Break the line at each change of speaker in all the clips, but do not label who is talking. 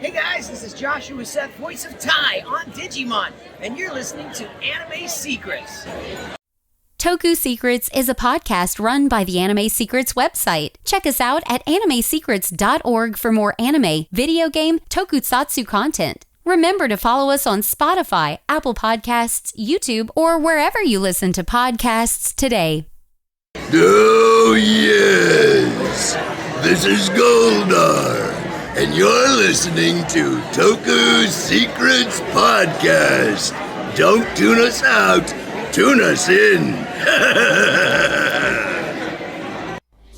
Hey guys, this is Joshua Seth, voice of Tai on Digimon, and you're listening to Anime Secrets.
Toku Secrets is a podcast run by the Anime Secrets website. Check us out at animesecrets.org for more anime, video game, tokusatsu content. Remember to follow us on Spotify, Apple Podcasts, YouTube, or wherever you listen to podcasts today.
Oh yes, this is Goldar, and you're listening to Toku Secrets Podcast. Don't tune us out, tune us in.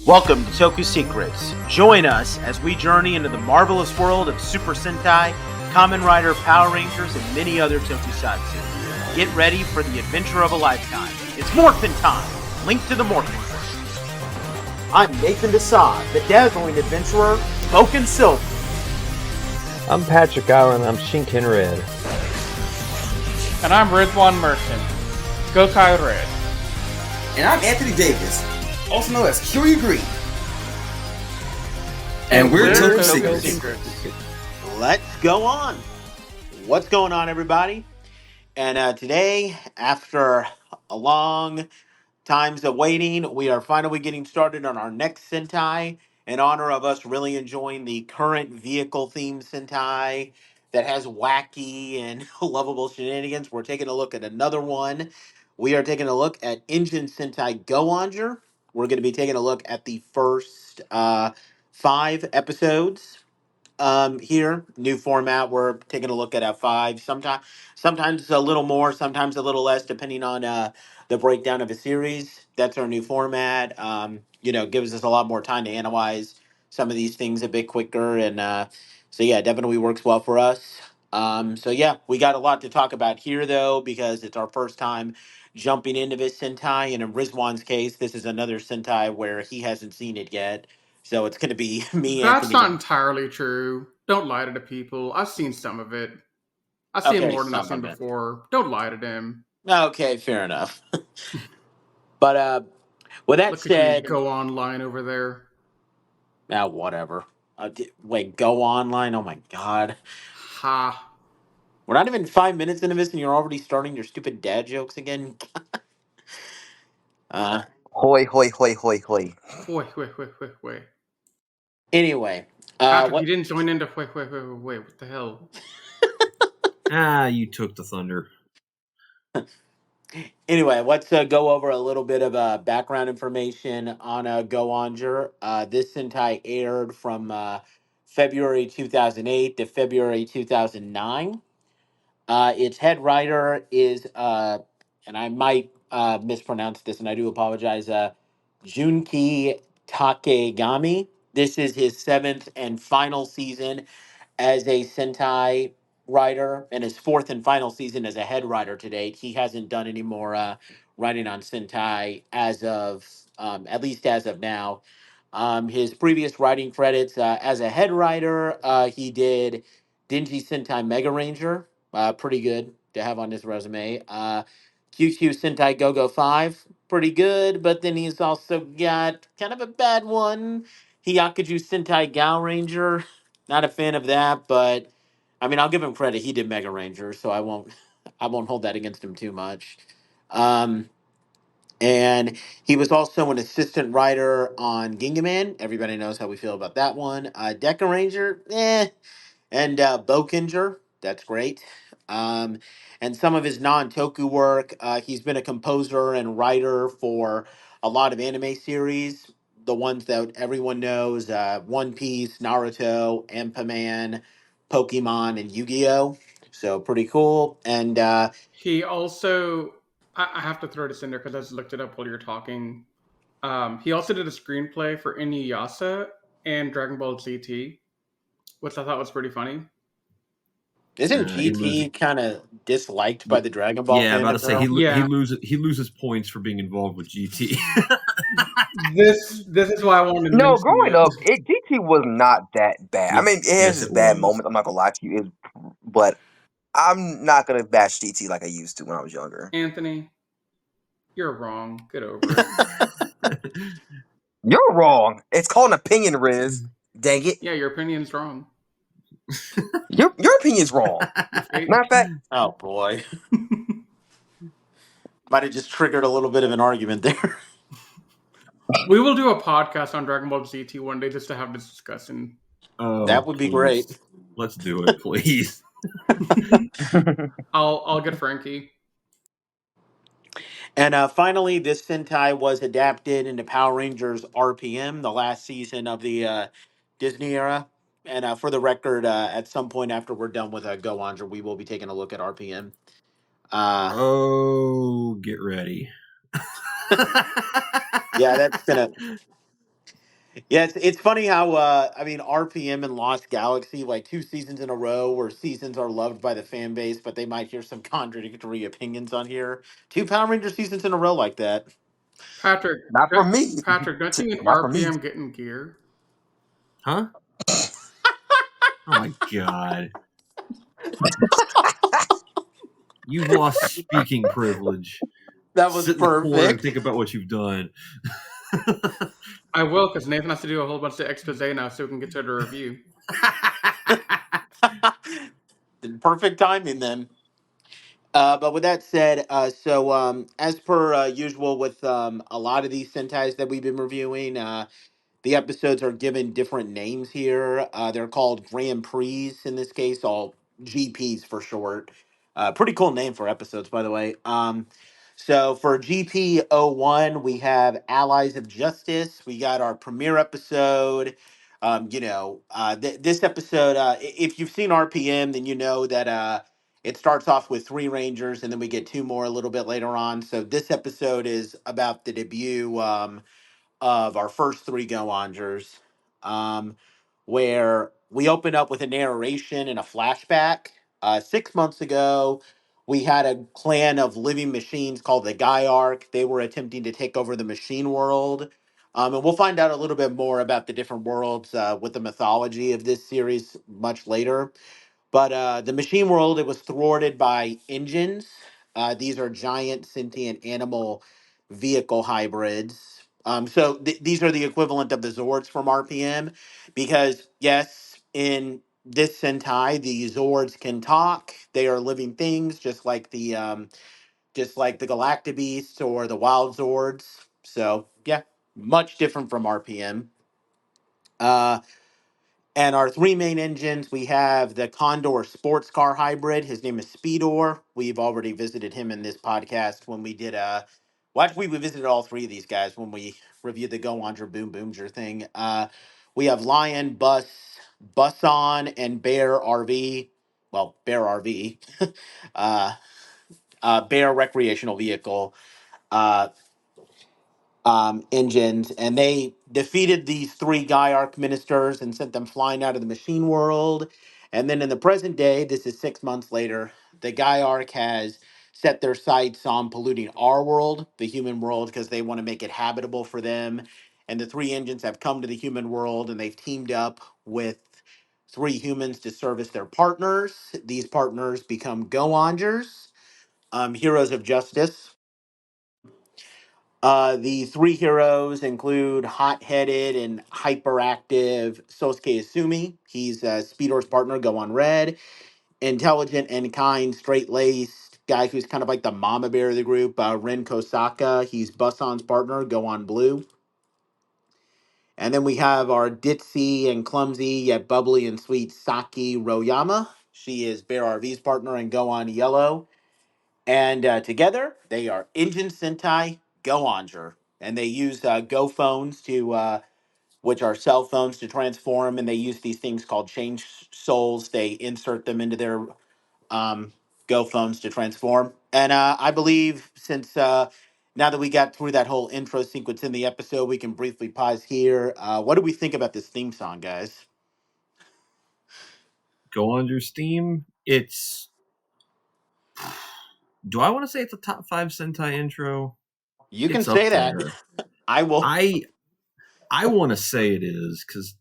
Welcome to Toku Secrets. Join us as we journey into the marvelous world of Super Sentai, Kamen Rider, Power Rangers, and many other Tokusatsu. Get ready for the adventure of a lifetime. It's Morphin time! Link to the Morphin. I'm Nathan Desai, the dazzling adventurer, Spoken Silver.
I'm Patrick Allen, I'm Shinken Red.
And I'm Ridwan Merchant, Gokai Red.
And I'm Anthony Davis, also known as Kyoryu Green. And we're Toku Secrets.
Let's go on. What's going on, everybody? And today, after a long times of waiting, we are finally getting started on our next Sentai in honor of us really enjoying the current vehicle-themed Sentai that has wacky and lovable shenanigans. We're taking a look at another one. We are taking a look at Engine Sentai Go-Onger. We're going to be taking a look at the first 5 episodes. Here, new format. We're taking a look at F5. Sometimes a little more, sometimes a little less, depending on the breakdown of a series. That's our new format. Gives us a lot more time to analyze some of these things a bit quicker, and so yeah, definitely works well for us. We got a lot to talk about here though, because it's our first time jumping into this Sentai, and in Rizwan's case, this is another Sentai where he hasn't seen it yet. So it's going to be me,
That's
Anthony.
not entirely true. Don't lie to the people. I've seen some of it. I've seen more than I've seen before. Don't lie to them.
Okay, fair enough. But with that
Look
said,
at you go online over there.
Whatever. Wait, go online? Oh my god.
Ha.
We're not even 5 minutes into this and you're already starting your stupid dad jokes again?
Hoi, hoi, hoi, hoi, hoi.
Wait.
Anyway.
Patrick, you didn't join into wait, what the hell?
You took the thunder.
Anyway, let's go over a little bit of background information on Go-Onger. This Sentai aired from February 2008 to February 2009. Its head writer is, and I might mispronounce this, and I do apologize, Junki Takegami. This is his 7th and final season as a Sentai writer, and his 4th and final season as a head writer to date. He hasn't done any more writing on Sentai as of, at least as of now. His previous writing credits as a head writer, he did Dingy Sentai Mega Ranger, pretty good to have on his resume. QQ Sentai Go-Go 5, pretty good, but then he's also got kind of a bad one. Hyakuju Sentai Gao Ranger, not a fan of that, but I mean, I'll give him credit. He did Mega Ranger, so I won't hold that against him too much. And he was also an assistant writer on Gingaman. Everybody knows how we feel about that one. Deca Ranger, and Bokinger, that's great. Um, and some of his non-Toku work, he's been a composer and writer for a lot of anime series. The ones that everyone knows, One Piece, Naruto, Ampaman, Pokemon, and Yu-Gi-Oh! So pretty cool. And
He also, I have to throw this in there because I just looked it up while you're talking. He also did a screenplay for Inuyasha and Dragon Ball GT, which I thought was pretty funny.
isn't GT kind of disliked by the Dragon Ball
Yeah, I'm about to say
he
he loses points for being involved with GT.
This is why I wanted to
No,
mention
growing
it.
up, GT was not that bad. I mean, it has its bad moments. I'm not gonna lie to you, but I'm not gonna bash GT like I used to when I was younger.
Anthony, you're wrong. Get over it.
You're wrong. It's called an opinion, Riz. Dang it.
Yeah, your opinion's wrong.
Your opinion's wrong. Matter of fact,
Oh boy, might have just triggered a little bit of an argument there.
We will do a podcast on Dragon Ball ZT one day just to have this discussion.
Oh,
That would be
please.
great.
Let's do it, please.
I'll get Frankie.
And finally, this Sentai was adapted into Power Rangers RPM, the last season of the Disney era. And for the record, at some point after we're done with Go-Onger, we will be taking a look at RPM.
Oh, get ready.
Yeah, that's gonna. Yeah, it's funny how I mean RPM and Lost Galaxy, like 2 seasons in a row where seasons are loved by the fan base, but they might hear some contradictory opinions on here. 2 Power Ranger seasons in a row like that.
Patrick,
not for me.
Patrick, don't you mean
Not for me.
RPM getting gear?
Huh? Oh my god. You've lost speaking privilege.
That was
Sit in the corner and
perfect.
think about what you've done.
I will, because Nathan has to do a whole bunch of expose now so we can get to the review.
Perfect timing then. But with that said, as per usual with a lot of these Sentais that we've been reviewing, the episodes are given different names here. They're called Grand Prix in this case, all GPs for short. Pretty cool name for episodes, by the way. So for GP01, we have Allies of Justice. We got our premiere episode. This episode, if you've seen RPM, then you know that it starts off with 3 Rangers, and then we get 2 more a little bit later on. So this episode is about the debut. Of our first 3 Go-Ongers, where we open up with a narration and a flashback. 6 months ago, we had a clan of living machines called the Gaiark. They were attempting to take over the machine world. And we'll find out a little bit more about the different worlds with the mythology of this series much later. But the machine world, it was thwarted by engines. These are giant sentient animal vehicle hybrids. These are the equivalent of the Zords from RPM, because yes, in this Sentai, the Zords can talk. They are living things, just like the Galacta Beasts or the Wild Zords. So yeah, much different from RPM. Uh, and our 3 main engines, we have the Condor sports car hybrid. His name is Speedor. We've already visited him in this podcast when we did well, actually, we visited all 3 of these guys when we reviewed the Go Onger Boom Boomger thing. We have Lion, Buson, and Bear RV. Well, Bear RV. uh, Bear recreational vehicle. Uh, Engines, and they defeated these 3 Gaiark ministers and sent them flying out of the machine world. And then in the present day, this is 6 months later, the Gaiark has set their sights on polluting our world, the human world, because they want to make it habitable for them. And the 3 engines have come to the human world, and they've teamed up with 3 humans to service their partners. These partners become Go-Ongers, heroes of justice. The 3 heroes include hot-headed and hyperactive Sosuke Asumi. He's Speedor's partner, Go on Red. Intelligent and kind, straight-laced guy who's kind of like the mama bear of the group, Ren Kosaka. He's Busan's partner, Go on Blue. And then we have our ditzy and clumsy yet bubbly and sweet Saki Royama. She is Bear RV's partner and Go on Yellow. And together, they are Engine Sentai Go-Onger. And they use Go phones which are cell phones, to transform. And they use these things called change souls. They insert them into their um, Go phones to transform. And I believe since now that we got through that whole intro sequence in the episode, we can briefly pause here. What do we think about this theme song, guys?
Go under Steam. It's. Do I want to say it's a top 5 Sentai intro?
You can
It's up
say that.
there.
I will.
I want to say it is because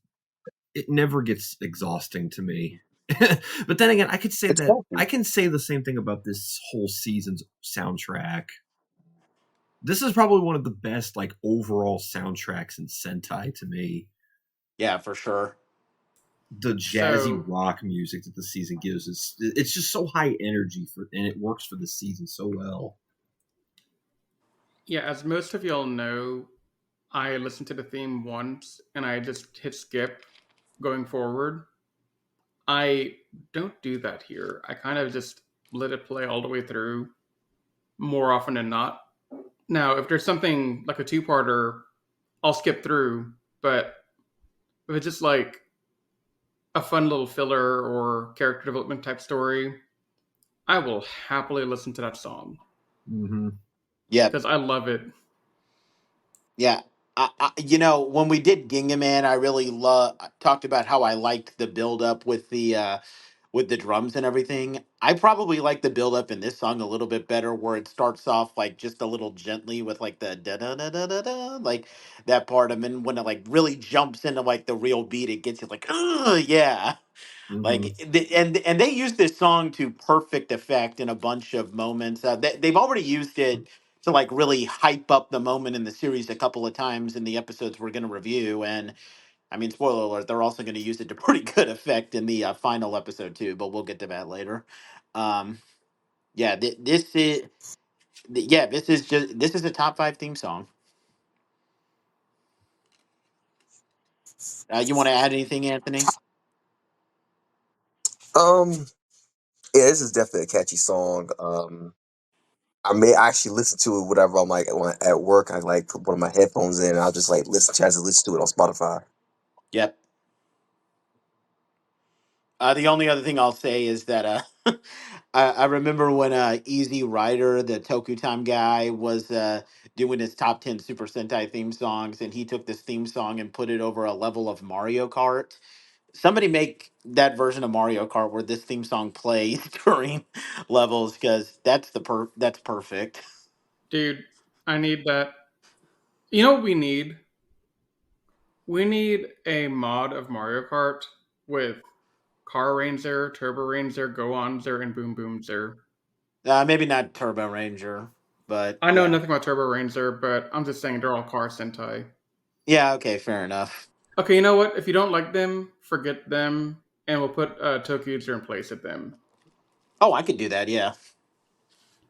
it never gets exhausting to me. But then again, I could say
It's
that
healthy.
I can say the same thing about this whole season's soundtrack. This is probably one of the best overall soundtracks in Sentai to me.
Yeah, for sure.
the jazzy
So
rock music that the season gives is it's just so high energy and it works for the season so well.
yeah, as most of y'all know, I listened to the theme once and I just hit skip going forward. I don't do that here. I kind of just let it play all the way through more often than not. Now, if there's something like a two-parter, I'll skip through, but if it's just like a fun little filler or character development type story, I will happily listen to that song
Mm-hmm.
Yeah,
because I love it.
yeah. When we did Ginga Man, I really talked about how I liked the build up with the drums and everything. I probably like the build up in this song a little bit better, where it starts off like just a little gently with like the da da da da da da, like that part. And then when it like really jumps into like the real beat, it gets you like, yeah.
Mm-hmm.
And they use this song to perfect effect in a bunch of moments. They've already used it to like really hype up the moment in the series a couple of times in the episodes we're going to review. And I mean, spoiler alert, they're also going to use it to pretty good effect in the final episode too. But we'll get to that later. Um, yeah, this is a top five theme song. You want to add anything, Anthony?
Um, yeah, this is definitely a catchy song. I may actually listen to it whatever I'm like when at work. I like put one of my headphones in and I'll just like listen to it on Spotify.
Yep. The only other thing I'll say is that I remember when Easy Rider, the Toku Time guy, was doing his top 10 Super Sentai theme songs, and he took this theme song and put it over a level of Mario Kart. Somebody make that version of Mario Kart where this theme song plays during levels, because that's perfect.
Dude, I need that. You know what we need? We need a mod of Mario Kart with Car Ranger, Turbo Ranger, Go Onzer, and Boom Boomzer.
Maybe not Turbo Ranger, but
I know
yeah.
nothing about Turbo Ranger, but I'm just saying they're all car Sentai.
Yeah, okay, fair enough.
Okay, you know what? If you don't like them, forget them, and we'll put Tokuser in place of them.
Oh, I could do that, yeah.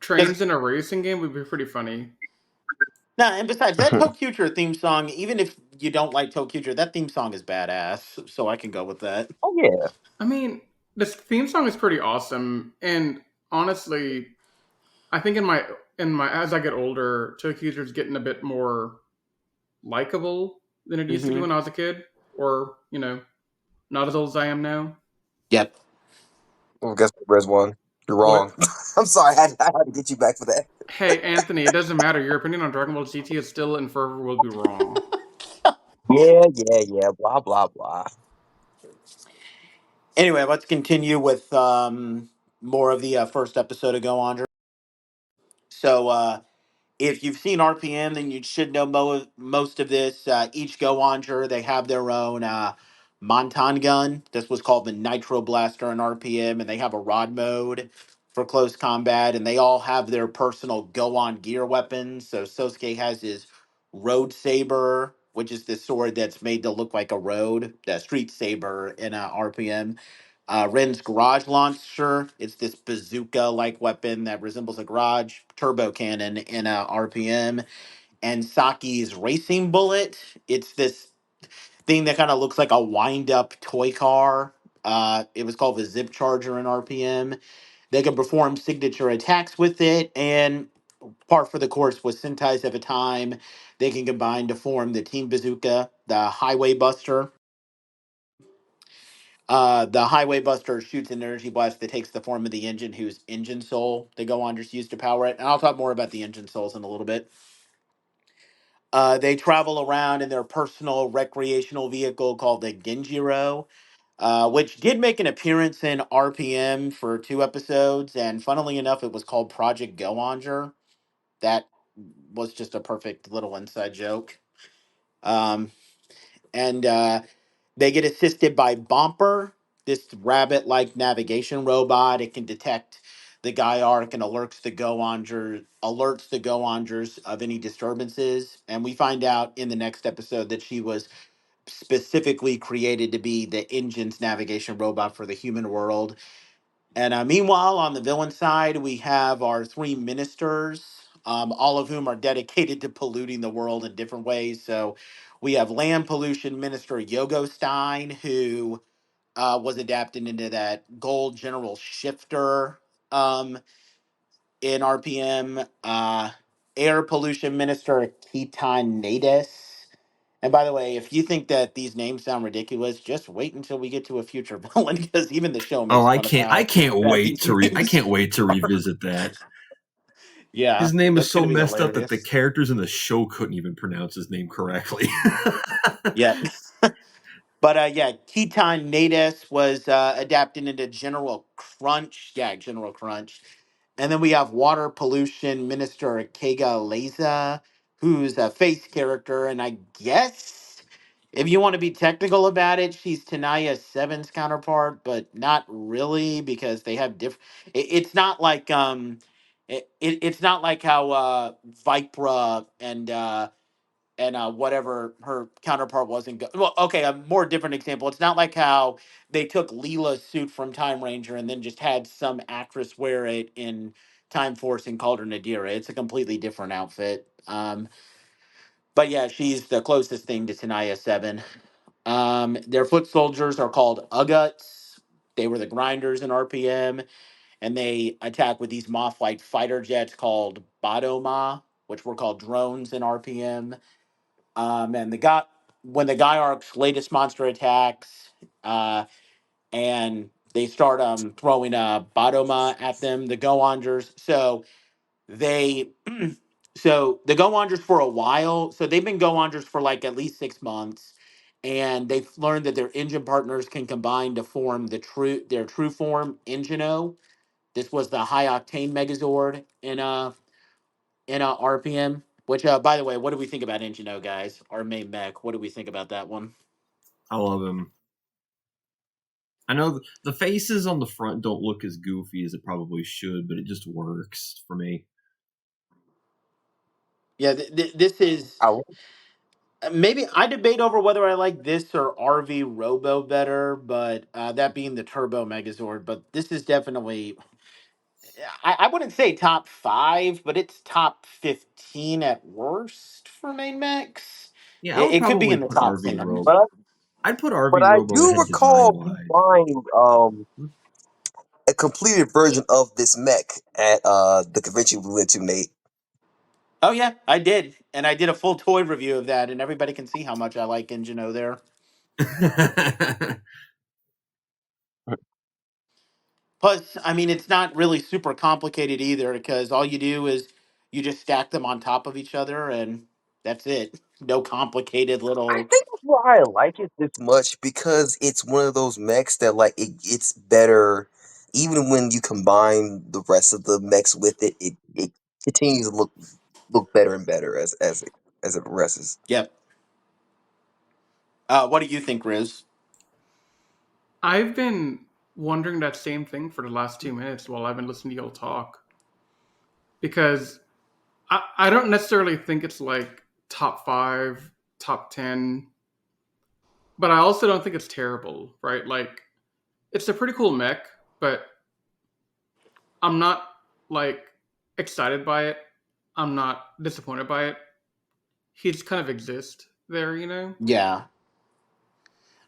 Trains in a racing game would be pretty funny.
No, and besides that Tokucher theme song, even if you don't like Tokucher, that theme song is badass. So I can go with that.
Oh yeah.
I mean, this theme song is pretty awesome, and honestly, I think in my as I get older, Tokuser's getting a bit more likable than it used to be
Hmm.
when I was a kid, or not as old as I am now.
Yep.
Well, guess what, Res one? You're
What?
wrong. I'm sorry, I had to get you back for that.
Hey, Anthony, it doesn't matter. Your opinion on Dragon Ball GT is still and forever will be wrong.
Yeah. Blah blah blah.
Anyway, let's continue with more of the first episode of Go On. So if you've seen RPM, then you should know most of this. Each Go Onger, they have their own Monton gun. This was called the Nitro Blaster in RPM, and they have a rod mode for close combat, and they all have their personal Go On gear weapons. So Sosuke has his Road Saber, which is this sword that's made to look like a road, the Street Saber in RPM. Ren's Garage Launcher. It's this bazooka like weapon that resembles a garage turbo cannon in RPM. And Saki's Racing Bullet. It's this thing that kind of looks like a wind up toy car. It was called the Zip Charger in RPM. They can perform signature attacks with it, and part for the course was Sentai's of a time. They can combine to form the Team Bazooka, the Highway Buster. The Highway Buster shoots an energy blast that takes the form of the engine, whose engine soul they go on just use to power it. And I'll talk more about the engine souls in a little bit. They travel around in their personal recreational vehicle called the Genjiro, which did make an appearance in RPM for 2 episodes. And funnily enough, it was called Project Go-Onger. That was just a perfect little inside joke. Um, and They get assisted by Bomper, this rabbit-like navigation robot. It can detect the Guy Arc and alerts the Go Ongers of any disturbances. And we find out in the next episode that she was specifically created to be the engine's navigation robot for the human world. And meanwhile, on the villain side, we have our three ministers, all of whom are dedicated to polluting the world in different ways. So we have Land Pollution Minister Yogo Stein, who was adapted into that Gold General Shifter in RPM. Air Pollution Minister Keaton Nadis. And by the way, if you think that these names sound ridiculous, just wait until we get to a future villain, because even the show
Oh,
makes fun of
I
how
can't
bad
wait
these
to I
names.
can't wait to revisit that.
Yeah,
His name is
that's
so
gonna be
messed up that the
hilarious.
characters in the show couldn't even pronounce his name correctly.
Yeah. But yeah, Keaton Nadis was adapted into General Crunch. Yeah, General Crunch. And then we have Water Pollution Minister Kega Leza, who's a face character. And I guess if you want to be technical about it, she's Tanaya Seven's counterpart, but not really, because they have different. It's not like it's not like how Vipra and whatever her counterpart was in. Well, okay, a more different example. It's not like how they took Leela's suit from Time Ranger and then just had some actress wear it in Time Force and called her Nadira. It's a completely different outfit. But yeah, she's the closest thing to Tanaya Seven. Their foot soldiers are called Uguts. They were the grinders in RPM, and they attack with these Moth-like fighter jets called Badoma, which were called drones in RPM. And when the Guy Arc's latest monster attacks, and they start throwing Badoma at them, the Go-Ongers. They so the Go-Ongers for a while, so they've been Go-Ongers for like at least 6 months, and they've learned that their engine partners can combine to form their true form, Engine. This was the high octane Megazord in RPM. Which, by the way, what do we think about Engine, guys? Our main mech. What do we think about that one?
I love him. I know the faces on the front don't look as goofy as it probably should, but it just works for me.
Yeah, this is
I,
maybe I debate over whether I like this or RV Robo better, but that being the Turbo Megazord. But this is definitely, I wouldn't say top five, but it's top 15 at worst for main mechs.
Yeah, I would
It could be
probably
in the
put
top
RV
10.
Robo.
but I,
I'd put
but
RV
I
Robo
do
ahead of Design
recall me
Wide.
buying a completed version of this mech at the convention we went to, Nate.
Oh, yeah, I did. And I did a full toy review of that, and everybody can see how much I like Engine there. Plus, I mean, it's not really super complicated either, because all you do is you just stack them on top of each other, and that's it. No complicated
I
little.
think that's why I like it this much because it's one of those mechs that like it's better even when you combine the rest of the mechs with it. It continues to look better and better as it progresses.
Yep. What do you think, Riz?
I've been wondering that same thing for the last 2 minutes while I've been listening to y'all talk. Because I don't necessarily think it's like top five, top 10, but I also don't think it's terrible, right? Like, it's a pretty cool mech, but I'm not like excited by it. I'm not disappointed by it. He just kind of exists there, you know?
Yeah.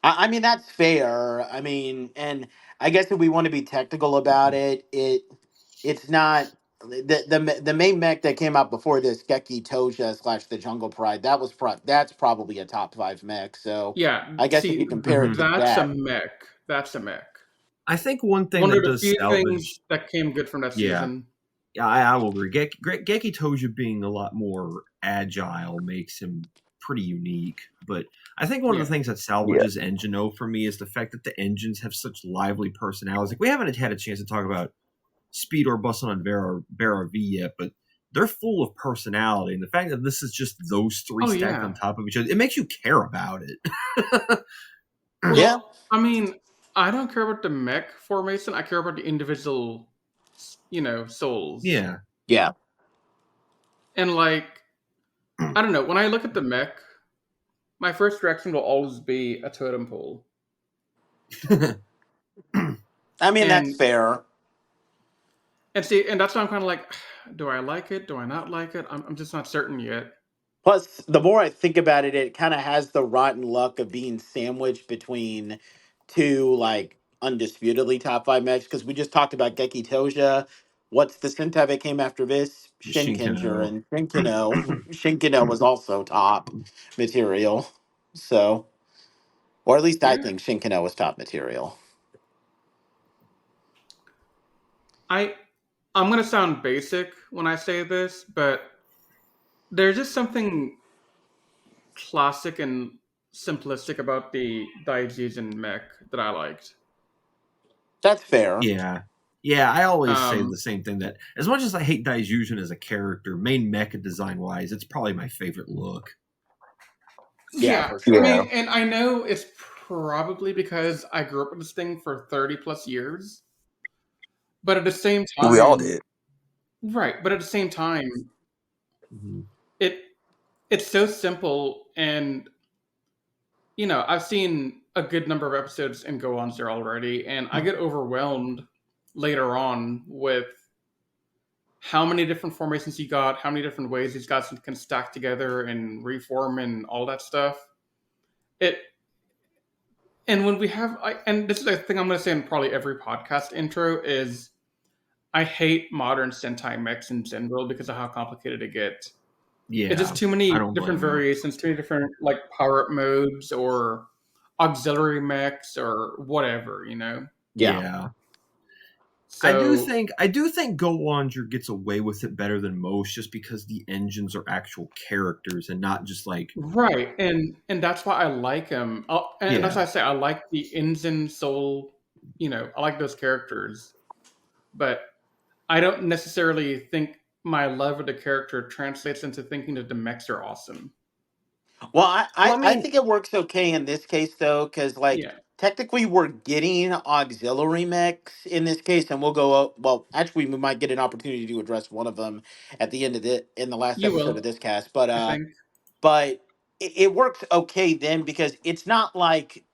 I mean, that's fair. I mean, and I guess if we want to be technical about it, it's not the main mech that came out before this, Geki Toja slash the Jungle Pride. That's probably a top five mech. So
Yeah,
I guess if
see,
you compare it
Mhm.
to
that's a
that,
mech. That's a mech.
I think one thing
One of
that
the
does
few
salvage,
things that came good from that
yeah,
season.
I will agree. Geki Toja being a lot more agile makes him pretty unique. But I think one of
Yeah.
the things that
Yeah.
salvages Engine for me is the fact that the engines have such lively personalities. Like we haven't had a chance to talk about Speed or Bustin' on Vera V yet, but they're full of personality. And the fact that this is just those three
Oh,
stacked
yeah.
on top of each other, it makes you care about it.
yeah,
Well, I mean, I don't care about the mech formation. I care about the individual, souls.
Yeah.
yeah,
And like, I don't know. When I look at the mech, my first reaction will always be a totem pole.
I mean, that's
And
fair.
see, and that's why I'm kind of like, do I like it? Do I not like it? I'm just not certain yet.
Plus, the more I think about it, it kind of has the rotten luck of being sandwiched between two like undisputedly top five mechs. Because we just talked about Geki Toja. What's the Sentai that came after this? Shinkenger,
Shinkano.
and Shinkino was also top material. So, or at least I
Yeah.
think Shinkino was top material.
I I'm gonna sound basic when I say this, but there's just something classic and simplistic about the Daijijin mech that I liked.
That's fair.
Yeah. Yeah, I always say
Um,
the same thing, that as much as I hate Daijujin as a character, main mecha design wise, it's probably my favorite look.
Yeah,
yeah,
for
I
sure.
Yeah.
mean, and I know it's probably because I grew up with this thing for 30 plus years, but at the same
We all
time,
did.
right? But at the same time,
Mhm.
it it's so simple, and I've seen a good number of episodes in Go On there already, and I get overwhelmed later on with how many different formations he got, how many different ways these guys can stack together and reform and all that stuff. It and when we have, and this is a thing I'm going to say in probably every podcast intro is I hate modern Sentai mechs in general because of how complicated it gets. It's just
Yeah,
too
I
many
don't
different
blame you.
variations, too many different like power up modes or auxiliary mechs or whatever.
Yeah.
Yeah.
So
I do think Go-Onger gets away with it better than most, just because the engines are actual characters and not just like,
right, and that's why I like him, and that's
yeah.
why I say I like the Ensign Soul. I like those characters, but I don't necessarily think my love of the character translates into thinking that the mechs are awesome.
Well, I,
Well,
I,
I
I
mean,
think it works okay in this case though, because like
Yeah,
technically we're getting auxiliary mechs in this case, and we'll go. Well, actually, we might get an opportunity to address one of them at the end of the in the last
you
episode of
will,
this cast. But
I think.
but it works okay then because it's not like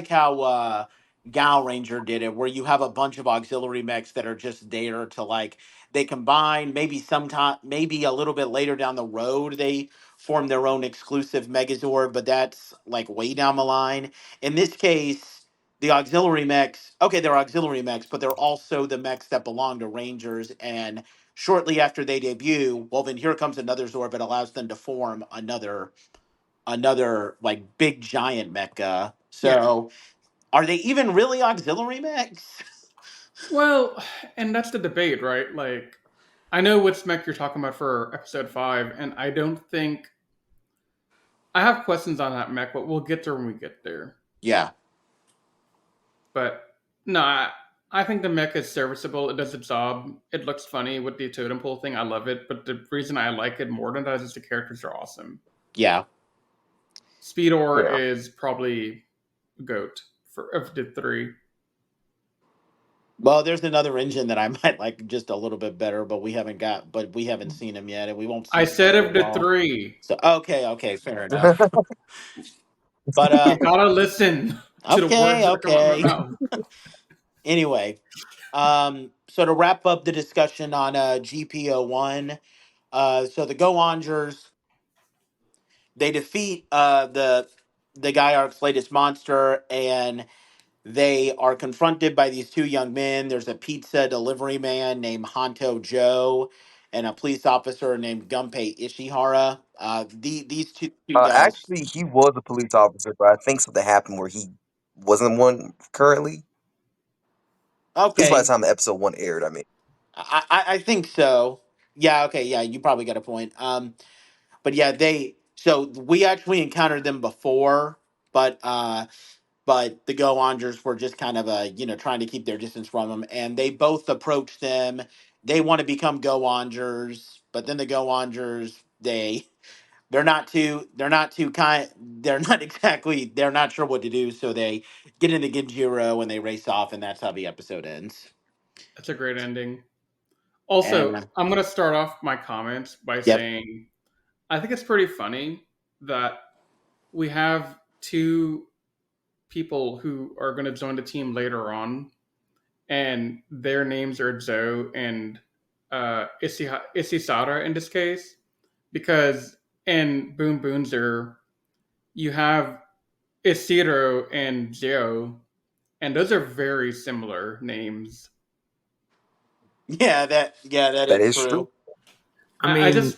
how Gal Ranger did it, where you have a bunch of auxiliary mechs that are just there to like they combine. Maybe sometime, maybe a little bit later down the road, they form their own exclusive Megazord, but that's like way down the line. In this case, the auxiliary mechs, okay, they're auxiliary mechs, but they're also the mechs that belong to Rangers. And shortly after they debut, well, then here comes another Zord that allows them to form another like big giant mecha.
Yeah.
So, are they even really auxiliary mechs?
Well, and that's the debate, right? Like, I know what mech you're talking about for episode 5, and I don't think I have questions on that mech, but we'll get there when we get there.
Yeah,
But no, I think the mech is serviceable. It does its job. It looks funny with the totem pole thing. I love it. But the reason I like it more than that is the characters are awesome.
yeah.
Speedor
Yeah.
is probably GOAT of the three.
Well, there's another engine that I might like just a little bit better, but we haven't seen him yet, and we won't see
I
him for a
said
little
of the
while.
three.
So, okay, fair enough. But
You gotta listen to the words
okay,
that are coming out of my
okay.
mouth.
Anyway, so to wrap up the discussion on GPO1, so the Go-Ongers, they defeat the Guy Ark's latest monster, and they are confronted by these two young men. There's a pizza delivery man named Honto Joe, and a police officer named Gunpei Ishihara. These two guys.
Actually, he was a police officer, but I think something happened where he wasn't one currently. At least by the
Okay,
time the episode 1 aired, I mean.
I think so. Yeah, okay, yeah, you probably got a point. But yeah, so we actually encountered them before, but the Go Ongers were just kind of trying to keep their distance from them, and they both approached them. They want to become Go Ongers, but then the Go Ongers they're not too kind. They're not sure what to do, so they get into Genjiro and they race off, and that's how the episode ends.
That's a great ending. Also,
And
I'm gonna start off my comments by
yep,
saying I think it's pretty funny that we have two people who are going to join the team later on, and their names are Joe and Isisara in this case, because in Boom Boonzer, you have Isiro and Joe, and those are very similar names.
Yeah, that
That
is
is true.
true.
I
I
mean,
just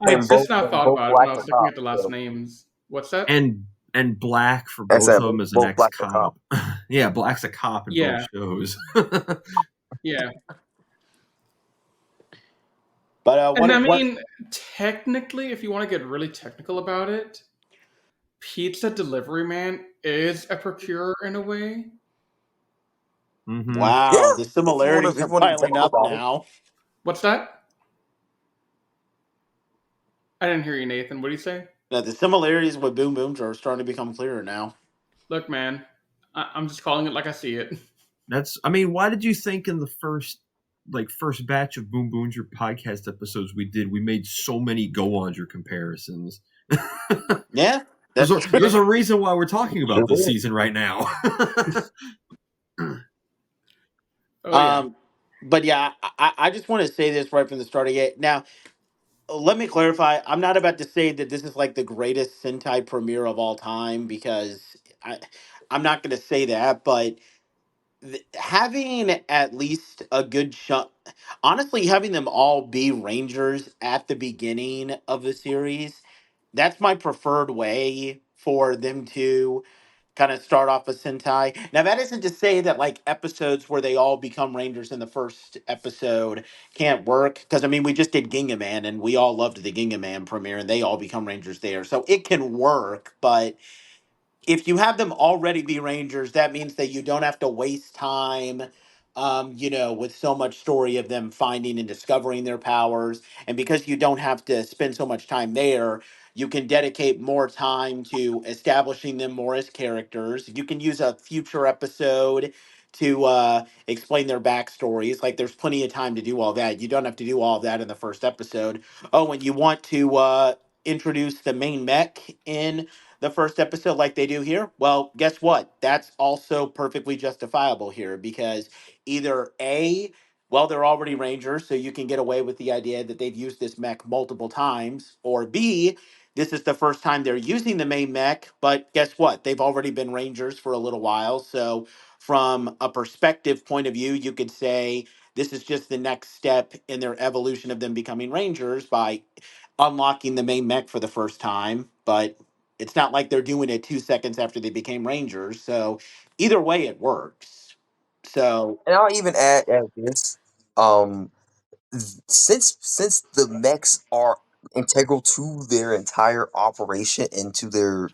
I just now
And
thought
both
about it when
black
I
are
was looking at
cops.
the last
So
names. What's that?
and Black for
I
both
said
of them is an
both black are
ex-cop.
cops.
Yeah, Black's a cop in both
Yeah,
shows.
yeah.
But
And I
what?
mean, technically, if you want to get really technical about it, pizza delivery man is a procurer in a way.
hmm
Yeah,
Wow, the
if
similarities
you
are
want to be
piling
technical
up
about it.
now.
What's that? I didn't hear you, Nathan. What do you say?
Yeah, the similarities with Boom Booms are starting to become clearer now.
Look, man, I'm just calling it like I see it.
That's. I mean, why did you think in the first batch of Boom Boonger podcast episodes we made so many Go-Onger comparisons?
Yeah,
there's
that's
there's
true.
a reason why we're talking
Sure
about this
did.
season right now.
Oh yeah.
Um, but yeah, I just want to say this right from the start of it. Now, let me clarify. I'm not about to say that this is like the greatest Sentai premiere of all time because I, I'm not going to say that. But having at least a good chunk, honestly, having them all be Rangers at the beginning of the series, that's my preferred way for them to kind of start off a Sentai. Now, that isn't to say that like episodes where they all become Rangers in the first episode can't work. Because I mean, we just did Ginga Man and we all loved the Ginga Man premiere and they all become Rangers there. So it can work. But if you have them already be Rangers, that means that you don't have to waste time, with so much story of them finding and discovering their powers. And because you don't have to spend so much time there, you can dedicate more time to establishing them more as characters. You can use a future episode to explain their backstories. Like, there's plenty of time to do all that. You don't have to do all of that in the first episode. Oh, and you want to introduce the main mech in the first episode like they do here, well, guess what? That's also perfectly justifiable here because either A, well, they're already Rangers, so you can get away with the idea that they've used this mech multiple times, or B, this is the first time they're using the main mech, but guess what? They've already been Rangers for a little while, so from a perspective point of view, you could say this is just the next step in their evolution of them becoming Rangers by unlocking the main mech for the first time, but it's not like they're doing it 2 seconds after they became Rangers. So either way, it works. So
And I'll even add this. Um, since the mechs are integral to their entire operation and to their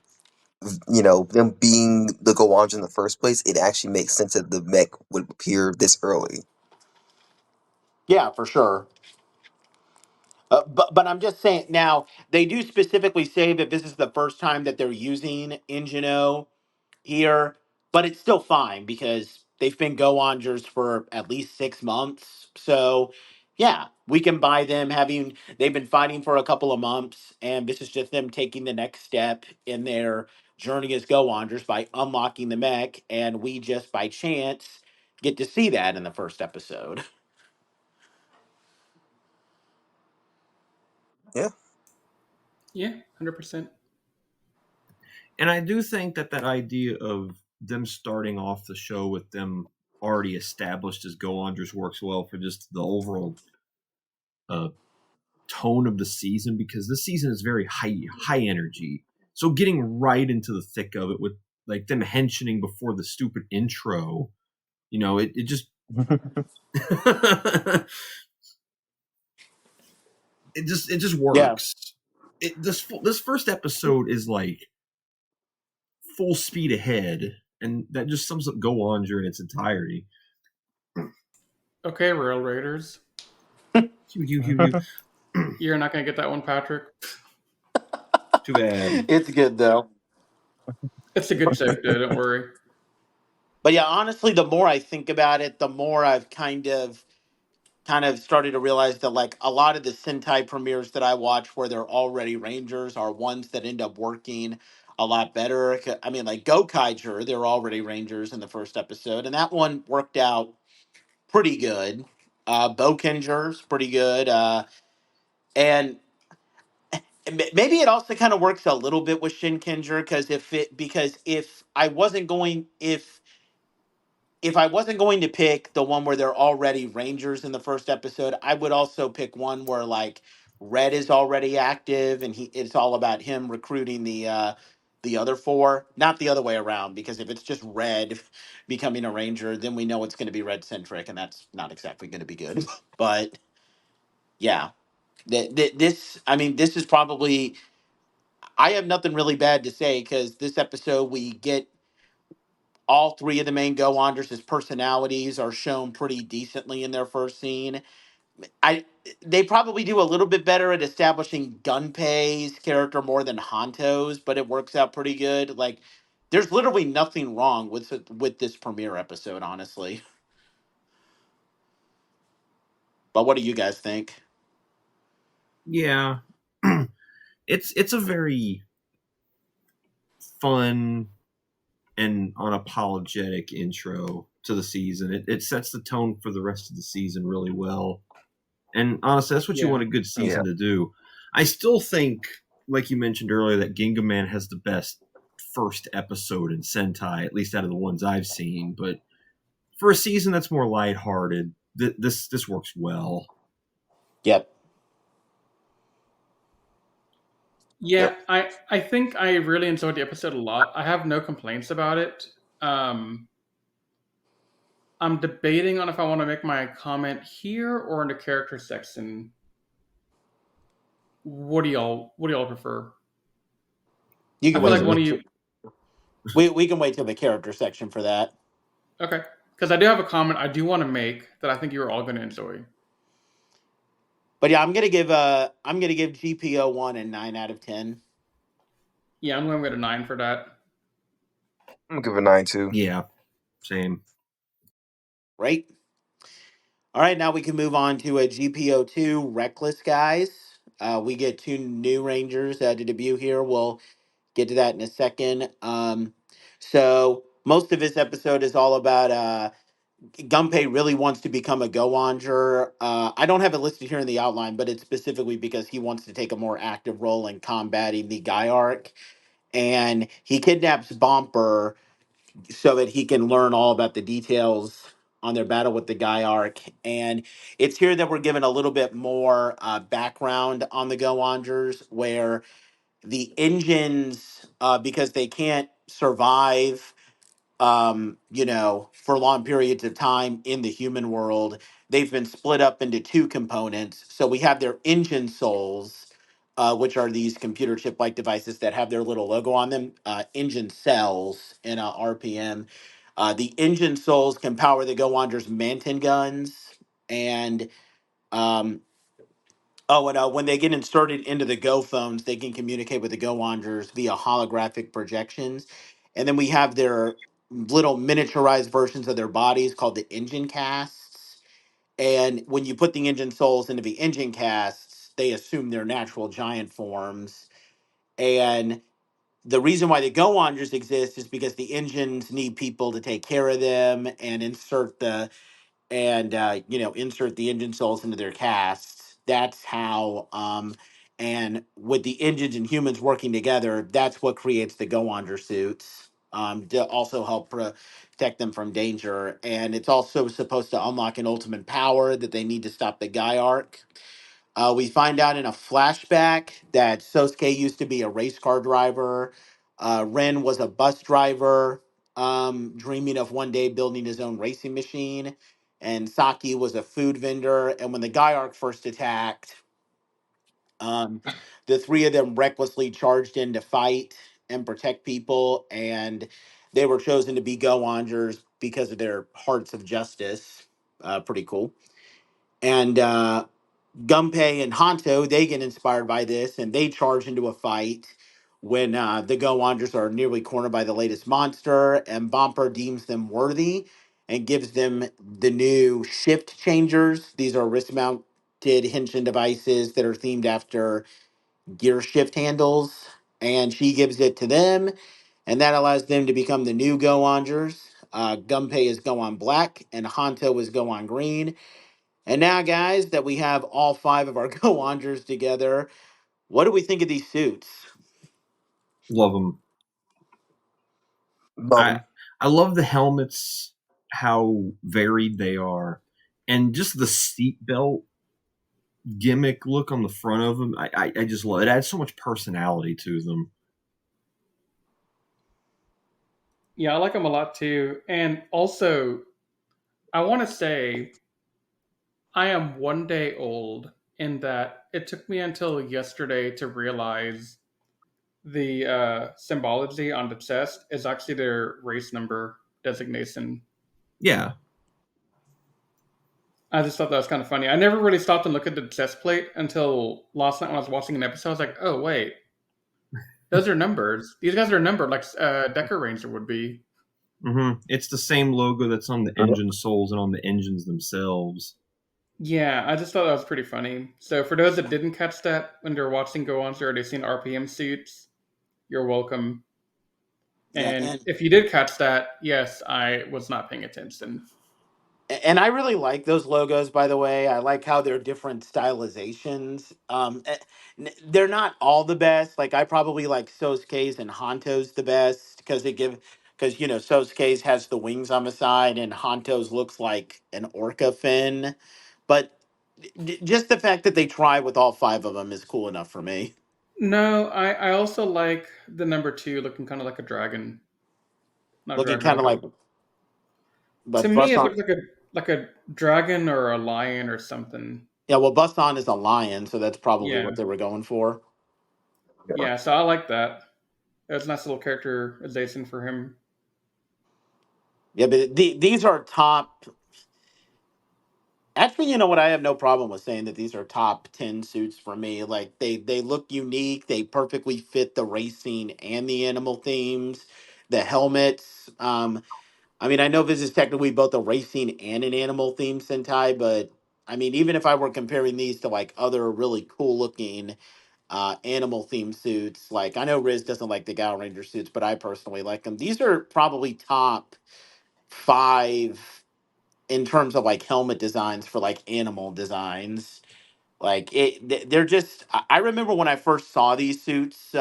them being the Goans in the first place, it actually makes sense that the mech would appear this early.
yeah, for sure. But I'm just saying now they do specifically say that this is the first time that they're using Ingeno here, but it's still fine because they've been go-ongers for at least 6 months. So, yeah, we can buy them having they've been fighting for a couple of months, and this is just them taking the next step in their journey as go-ongers by unlocking the mech, and we just by chance get to see that in the first episode.
Yeah.
Yeah, 100%.
And I do think that idea of them starting off the show with them already established as Go-Ongers works well for just the overall uh, tone of the season, because this season is very high energy. So getting right into the thick of it with like them henching before the stupid intro, it just it just
Yeah.
works. This first episode is like full speed ahead, and that just sums up Go On in its entirety.
Okay, Rail Raiders. You're not gonna get that one, Patrick.
Too bad.
It's good though.
It's a good joke, though. Don't worry.
But yeah, honestly, the more I think about it, the more I've kind of started to realize that like a lot of the Sentai premieres that I watch where they're already Rangers are ones that end up working a lot better. I mean, like Gokaiger, they're already Rangers in the first episode, and that one worked out pretty good. Bokenger's pretty good, and maybe it also kind of works a little bit with Shinkenger because if I wasn't going to pick the one where they're already Rangers in the first episode, I would also pick one where like Red is already active and it's all about him recruiting the other four, not the other way around. Because if it's just Red becoming a Ranger, then we know it's going to be Red centric, and that's not exactly going to be good. But yeah, this I mean this is probably I have nothing really bad to say because this episode we get all three of the main go-onders' personalities are shown pretty decently in their first scene. I They probably do a little bit better at establishing Gunpei's character more than Hanto's, but it works out pretty good. Like, there's literally nothing wrong with this premiere episode, honestly. But what do you guys think?
Yeah. It's a very fun and unapologetic intro to the season. It sets the tone for the rest of the season really well. And honestly, that's what you
Yeah.
want a good
Yeah.
season to do. I still think, like you mentioned earlier, that Ginga Man has the best first episode in Sentai, at least out of the ones I've seen. But for a season that's more lighthearted, this works well.
Yep.
Yeah, I think I really enjoyed the episode a lot. I have no complaints about it. Um, I'm debating on if I want to make my comment here or in the character section. What do y'all prefer?
You
I
can
feel
wait
like
till
one of
the,
you.
we can wait till the character section for that.
Okay, because I do have a comment I do want to make that I think you're all going to enjoy.
But yeah, I'm gonna give GPO one a 9 out of 10.
Yeah, I'm going to go to 9 for that.
I'm gonna give it a 9 too.
Yeah, same.
Right? All right, now we can move on to a GPO2 Reckless Guys. We get two new Rangers to debut here. We'll get to that in a second. So most of this episode is all about Gunpei really wants to become a Go-Onger. I don't have it listed here in the outline, but it's specifically because he wants to take a more active role in combating the Guy arc. And he kidnaps Bomper so that he can learn all about the details on their battle with the Guy arc. And it's here that we're given a little bit more background on the Go-Ongers, where the engines, because they can't survive for long periods of time in the human world, they've been split up into two components. So we have their engine souls, which are these computer chip like devices that have their little logo on them, engine cells in RPM. The engine souls can power the Go Wander's Manton guns. And um, Oh, and when they get inserted into the Go phones, they can communicate with the Go Wanderers via holographic projections. And then we have their little miniaturized versions of their bodies called the engine casts. And when you put the engine souls into the engine casts, they assume their natural giant forms. And the reason why the Go Wanderers exist is because the engines need people to take care of them and insert the engine souls into their casts. That's how and with the engines and humans working together, that's what creates the Go Under suits, to also help protect them from danger. And it's also supposed to unlock an ultimate power that they need to stop the Guy arc. We find out in a flashback that Sosuke used to be a race car driver. Ren was a bus driver, dreaming of one day building his own racing machine. And Saki was a food vendor. And when the Guy arc first attacked, um, the three of them recklessly charged in to fight and protect people. And they were chosen to be Go-Ongers because of their hearts of justice. Pretty cool. And Gunpei and Hanto, they get inspired by this and they charge into a fight when the Go Wanderers are nearly cornered by the latest monster, and Bomper deems them worthy and gives them the new shift changers. These are wrist mounted Henshin devices that are themed after gear shift handles. and she gives it to them, and that allows them to become the new Go-Ongers. Gunpei is Go-On Black, and Hanto is Go-On Green. And now, guys, that we have all five of our Go-Ongers together, what do we think of these suits?
Love them.
Love
I
'em.
I love the helmets, how varied they are, and just the seatbelt gimmick look on the front of them. I just love it. It adds so much personality to them.
Yeah, I like them a lot too. And also, I want to say I am 1 day old in that it took me until yesterday to realize the symbology on the chest is actually their race number designation.
Yeah.
I just thought that was kind of funny. I never really stopped and looked at the chest plate until last night when I was watching an episode. I was like, oh, wait, those are numbers. These guys are numbered like Decker Ranger would be.
It's the same logo that's on the engine soles and on the engines themselves.
Yeah, I just thought that was pretty funny. So for those that didn't catch that when they're watching Go On, or they've seen RPM suits, you're welcome.
Yeah,
And if you did catch that, yes, I was not paying attention.
and I really like those logos, by the way. I like how they're different stylizations. They're not all the best. Like I probably like Sosuke's and Hanto's the best because Sosuke's has the wings on the side and Hanto's looks like an orca fin. But just the fact that they try with all five of them is cool enough for me.
No, I also like the number two looking kind of like a dragon. Not a
Looking
dragon,
kind of
like a.
like,
To
but
me, it
Busan,
looks like a dragon or a lion or something.
yeah, well, Busan is a lion, so that's probably
Yeah,
what they were going for.
yeah. So I like that. It's a nice little characterization for him.
Yeah, but these are top. Actually, you know what? I have no problem with saying that these are top 10 suits for me. Like they look unique. They perfectly fit the racing and the animal themes. The helmets. I mean, I know this is technically both a racing and an animal theme Sentai, but I mean, even if I were comparing these to like other really cool looking animal theme suits, like I know Riz doesn't like the Gal Ranger suits, but I personally like them. These are probably top five in terms of like helmet designs for like animal designs. Like they're just. I remember when I first saw these suits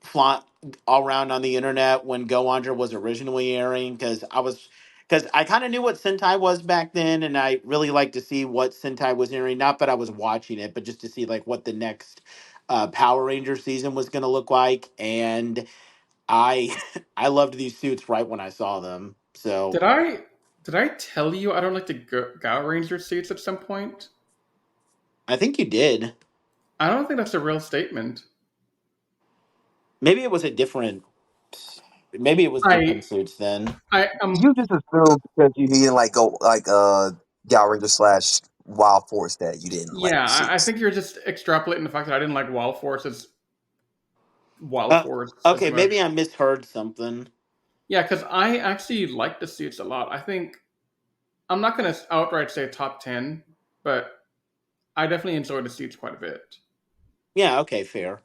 fly all around on the internet when Go Onger was originally airing, because I kind of knew what Sentai was back then, and I really liked to see what Sentai was airing. Not that I was watching it, but just to see like what the next Power Ranger season was going to look like, and I I loved these suits right when I saw them. So
Did I did I tell you I don't like the Gout Ranger suits at some point?
I think you did.
I don't think that's a real statement.
Maybe it was a different. Maybe it was
I
different suits then.
I
You just assume because you didn't like go like Power Ranger slash Wild Force that you didn't like
yeah,
the
I
suits.
think you're just extrapolating the fact that I didn't like Wild
Uh,
Force as
okay,
much.
maybe I misheard something.
Yeah, because I actually like the suits a lot. I think I'm not going to outright say top 10, but I definitely enjoy the suits quite a bit.
Yeah, okay, fair.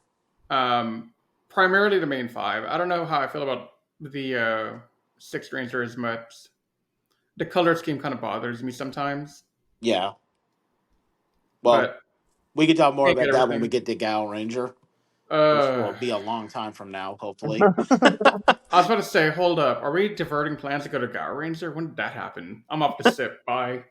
Um, Primarily the main five. I don't know how I feel about the Sixth Ranger as much. The color scheme kind of bothers me sometimes,
Yeah. Well,
but
we can talk more
ain't got
about that when we
everything.
get to Gal Ranger, which will
Uh,
be a long time from now, hopefully.
I was about to say, hold up. Are we diverting plans to go to Gower Ranger? When did that happen? I'm off the sip. Bye.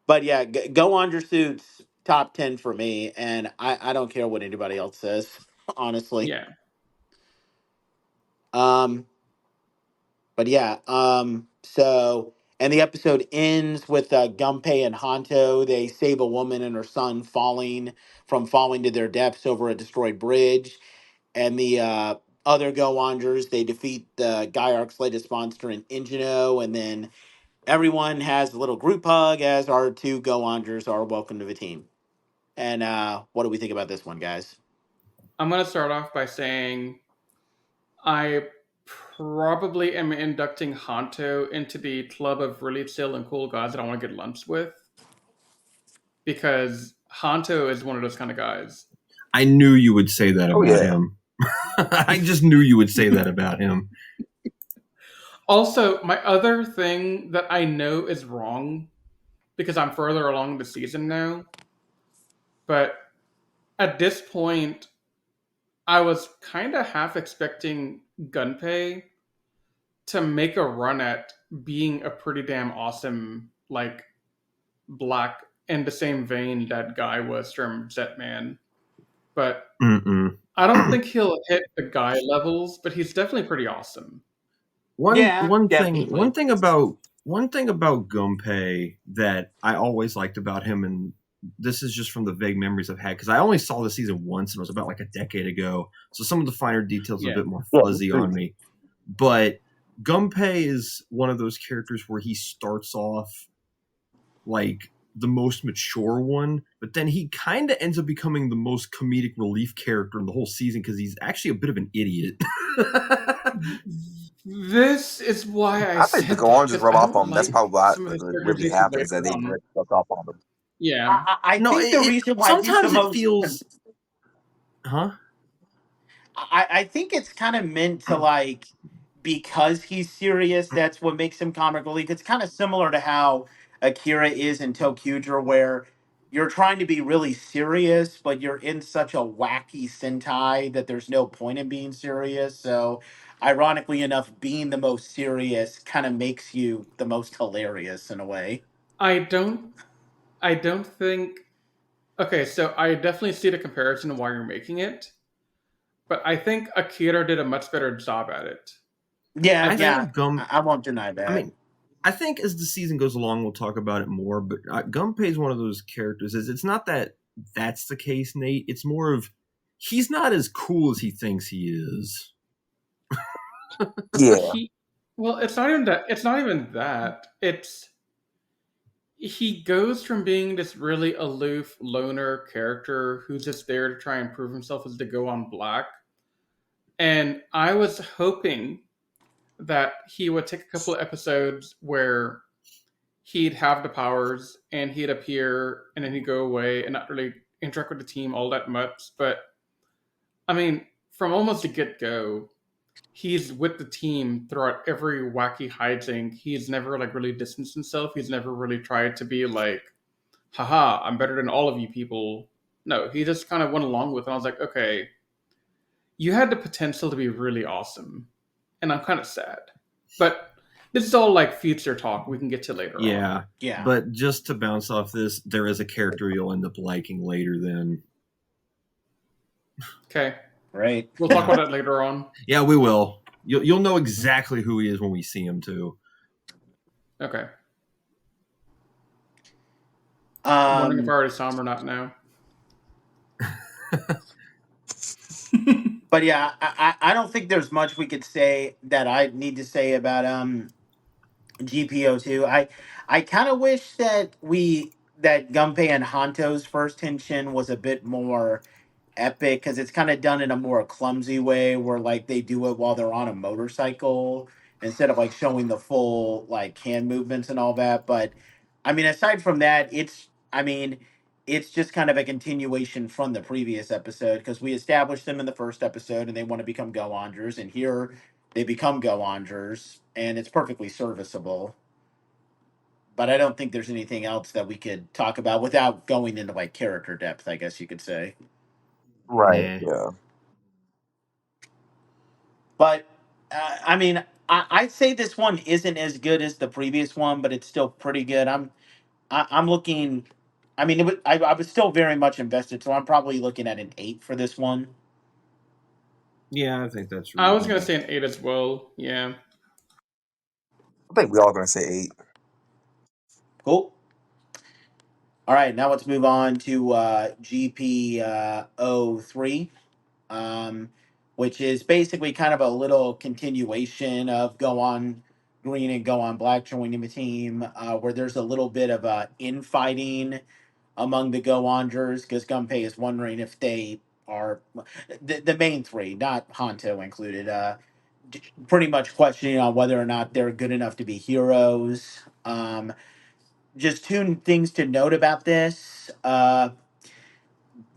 But yeah, go on your suits, top 10 for me, and I don't care what anybody else says, honestly.
Yeah.
Um, but yeah, so and the episode ends with Gunpei and Hanto. They save a woman and her son falling to their deaths over a destroyed bridge, and the other Go-Ongers, they defeat the Gaiark's latest monster in Ingeno, and then everyone has a little group hug as our two Go-Ongers are welcome to the team. And what do we think about this one, guys?
I'm going to start off by saying I probably am inducting Hanto into the club of really chill and cool guys that I want to get lunch with because Hanto is one of those kind of guys.
I knew you would say that
Oh
about
yeah.
him. I just knew you would say that about him.
Also, my other thing that I know is wrong because I'm further along the season now, but at this point, I was kind of half expecting Gunpei to make a run at being a pretty damn awesome, like, black in the same vein that guy was from Zetman. But
Mm-mm.
I don't think he'll hit the guy levels, but he's definitely pretty awesome.
One
Yeah,
one thing
definitely.
one thing about Gunpei that I always liked about him, and this is just from the vague memories I've had because I only saw the season once and it was about like a decade ago, so some of the finer details are a
Yeah.
bit more
Yeah,
fuzzy on me. But Gunpei is one of those characters where he starts off like the most mature one, but then he kind of ends up becoming the most comedic relief character in the whole season because he's actually a bit of an idiot.
This is why I
I think the
said that,
Gohan just
because
rub
I
off
don't
on him. That's
like
probably
some of his
what
characters
really
he did
happens.
later
That they
on.
rubbed off on him.
Yeah.
I
No,
think the reason why he's the
sometimes it
most
feels, huh?
I think it's kind of meant to like because he's serious. That's what makes him comic relief. It's kind of similar to how Akira is in Tokuger, where you're trying to be really serious, but you're in such a wacky Sentai that there's no point in being serious. So, ironically enough, being the most serious kind of makes you the most hilarious in a way.
I don't I don't think okay, so I definitely see the comparison of why you're making it, but I think Akira did a much better job at it. I
Yeah,
I
think
yeah,
think Gum.
I won't deny
I
that.
mean, I think as the season goes along, we'll talk about it more. But Gunpei is one of those characters. Is it's not that that's the case, Nate. It's more of he's not as cool as he thinks he is.
Yeah,
he well, it's not even that. It's he goes from being this really aloof loner character who's just there to try and prove himself as the go on black. And I was hoping that he would take a couple of episodes where he'd have the powers and he'd appear and then he'd go away and not really interact with the team all that much. But I mean, from almost the get go, he's with the team throughout every wacky hijink. He's never like really distanced himself. He's never really tried to be like, haha, I'm better than all of you people. No, he just kind of went along with it. And I was like, okay, you had the potential to be really awesome. And I'm kind of sad. But this is all like future talk we can get to later on.
Yeah,
Yeah.
but just to bounce off this, there is a character you'll end up liking later. Then,
Okay.
Right.
We'll talk about that later on.
yeah, we will. You'll know exactly who he is when we see him too.
Okay. I'm wondering if I
Um,
already saw him or not now.
but yeah, I don't think there's much we could say that I need to say about GPO2. I kind of wish that that Gunpei and Hanto's first tension was a bit more epic because it's kind of done in a more clumsy way where like they do it while they're on a motorcycle instead of like showing the full like hand movements and all that. But I mean, aside from that, it's just kind of a continuation from the previous episode because we established them in the first episode and they want to become Go-Ongers, and here they become Go-Ongers, and it's perfectly serviceable. But I don't think there's anything else that we could talk about without going into like character depth, I guess you could say.
right.
Nah.
Yeah.
But I mean, I'd say this one isn't as good as the previous one, but it's still pretty good. I'm looking. I mean, I was still very much invested, so I'm probably looking at an 8 for this one.
Yeah, I think that's
I was
reasonable.
going to say an 8 as well. Yeah.
I think we all gonna say 8.
Cool. All right, now let's move on to GPO3, um, which is basically kind of a little continuation of Go On Green and Go On Black joining the team, where there's a little bit of infighting among the Go-Ongers because Gunpei is wondering if they are the main three, not Hanto included, pretty much questioning on whether or not they're good enough to be heroes. Just two things to note about this.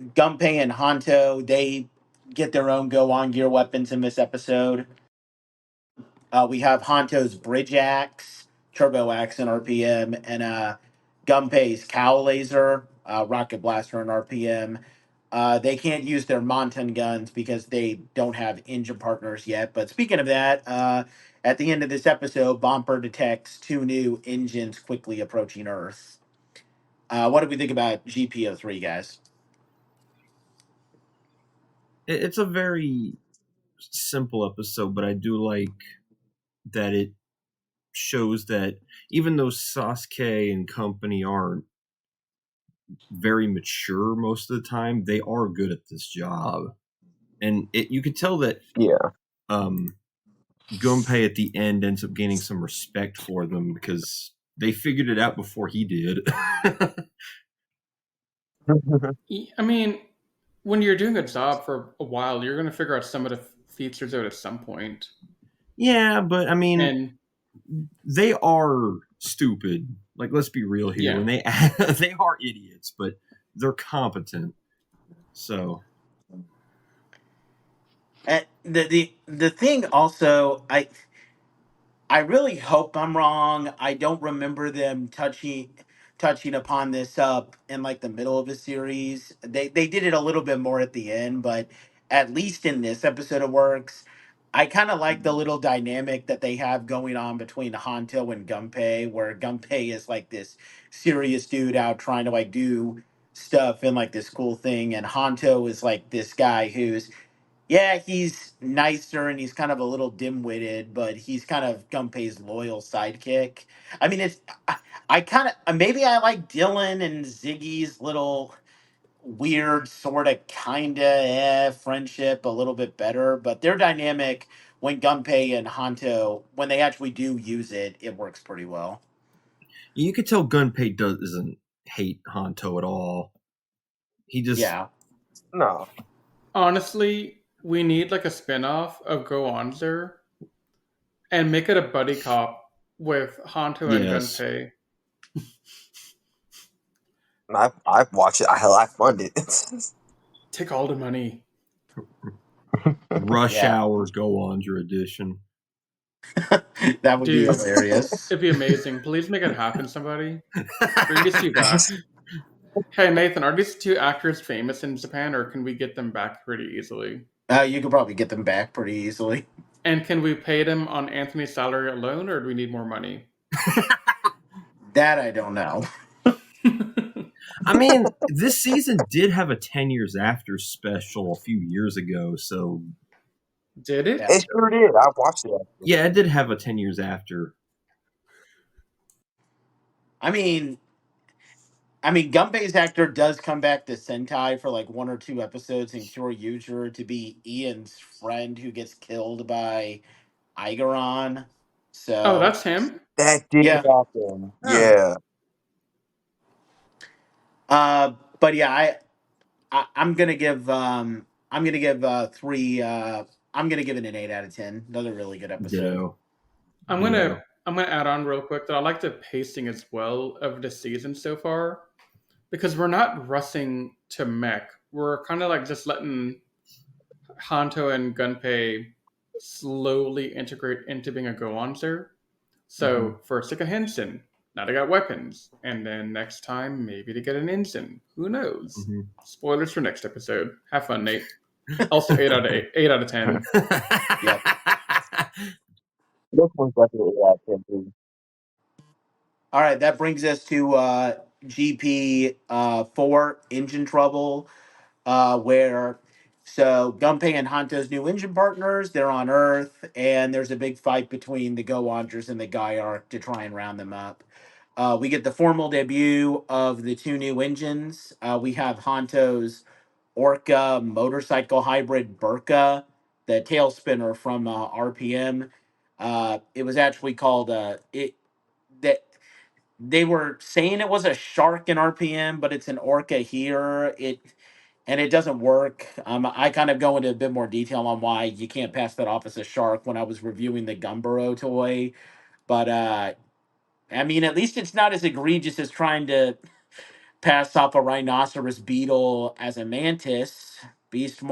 Gunpei and Hanto, they get their own Go-Onger weapons in this episode. We have Hanto's bridge axe, turbo axe in RPM, and Gunpei's cow laser, rocket blaster in RPM. They can't use their Monton guns because they don't have engine partners yet. But speaking of that, at the end of this episode, Bomper detects two new engines quickly approaching Earth. What do we think about GPO3, guys?
It's a very simple episode, but I do like that it shows that even though Sasuke and company aren't very mature most of the time, they are good at this job. And you could tell that
Yeah.
Gunpei at the end ends up gaining some respect for them because they figured it out before he did.
I mean, when you're doing a job for a while, you're going to figure out some of the features out at some point.
Yeah, but I mean,
And
they are stupid. Like, let's be real here.
Yeah.
When they they are idiots, but they're competent. So
And the thing also, I really hope I'm wrong. I don't remember them touching upon this up in like the middle of the series. They did it a little bit more at the end, but at least in this episode of Works, I kind of like the little dynamic that they have going on between Hanto and Gunpei, where Gunpei is like this serious dude out trying to like do stuff and like this cool thing, and Hanto is like this guy who's, yeah, he's nicer and he's kind of a little dim-witted, but he's kind of Gunpei's loyal sidekick. I mean, I kind of, maybe I like Dylan and Ziggy's little weird sort of kind of friendship a little bit better, but their dynamic when Gunpei and Hanto, when they actually do use it, it works pretty well.
you could tell Gunpei doesn't hate Hanto at all. He just
Yeah.
No.
honestly, we need like a spin-off of Go-Onger and make it a buddy cop with Hanto and
Yes.
Gunpei.
I've watched it. I fund it.
Take all the money.
Rush
Yeah.
Hour Go-Onger edition.
That would be
Dude.
hilarious.
It'd be amazing. Please make it happen, somebody. Bring these two back. Hey, Nathan, are these two actors famous in Japan, or can we get them back pretty easily?
You could probably get them back pretty easily.
And can we pay them on Anthony's salary alone, or do we need more money?
That I don't know.
I mean, this season did have a 10 years after special a few years ago, so
Did it?
Yeah.
It sure did. I watched it.
yeah, it did have a 10 years after.
I mean, Gunpei's actor does come back to Sentai for like one or two episodes in Cure User to be Ian's friend who gets killed by Igaron. So
Oh, that's him?
That did
Yeah.
happen.
Oh.
Yeah.
but yeah, I'm gonna give three. I'm gonna give it an 8 out of 10. Another really good episode.
Ditto.
I'm gonna add on real quick that I like the pacing as well of the season so far, because we're not rushing to mech. We're kind of like just letting Hanto and Gunpei slowly integrate into being a Go-Onger. So first they get Henson, now they got weapons, and then next time maybe they get an engine. Who knows?
Mhm.
Spoilers for next episode. Have fun, Nate. Also 8 out of 10.
Yep.
This one's definitely 8 out of 10 too.
All right, that brings us to GP 4, Engine Trouble, where so Gunpei and Hanto's new engine partners, they're on Earth, and there's a big fight between the Go-Ongers and the Gaiark to try and round them up. We get the formal debut of the two new engines. We have Hanto's Orca motorcycle hybrid Burka, the tail spinner from RPM. It was actually called it that they were saying it was a shark in RPM, but it's an orca here. It doesn't work. I kind of go into a bit more detail on why you can't pass that off as a shark when I was reviewing the Gumburo toy. But I mean, at least it's not as egregious as trying to passed off a rhinoceros beetle as a mantis, beast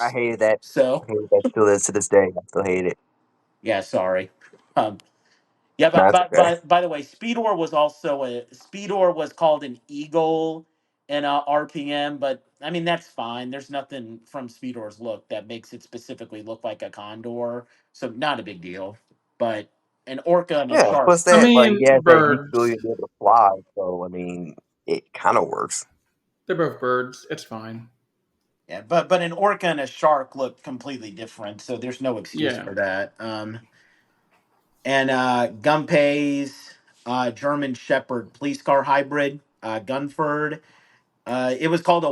I
morphers.
hated that.
So
I hated that still is to this day. I still hate it.
yeah, sorry. Um, yeah,
No,
but
it's
but
okay.
but by the way, Speedor was called an eagle in RPM, but I mean that's fine. There's nothing from Speedor's look that makes it specifically look like a condor, so not a big deal. But an orca and a
Yeah.
shark.
Plus
I
that, like,
mean,
he has that unique
birds.
ability to be able to fly. So I mean, it kind of works.
They're both birds. It's fine.
Yeah, but an orca and a shark look completely different, so there's no excuse
Yeah.
for that. And Gunpei's German Shepherd police car hybrid, Gunford. It was called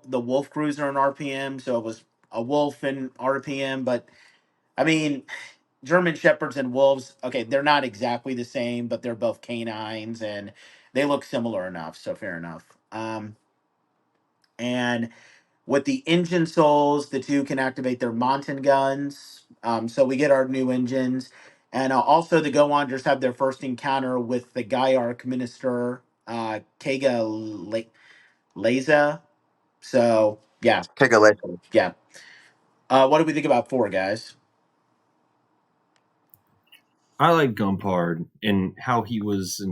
the Wolf Cruiser in RPM, so it was a wolf in RPM. But I mean, German Shepherds and wolves, okay, they're not exactly the same, but they're both canines and they look similar enough. So fair enough. And with the engine souls, the two can activate their Montan guns. So we get our new engines. And also, the Go-Ongers have their first encounter with the Gaiark Minister, Kega Leza. So, yeah,
Take a lesson.
yeah. What do we think about 4, guys?
I like Gumpard and how he was,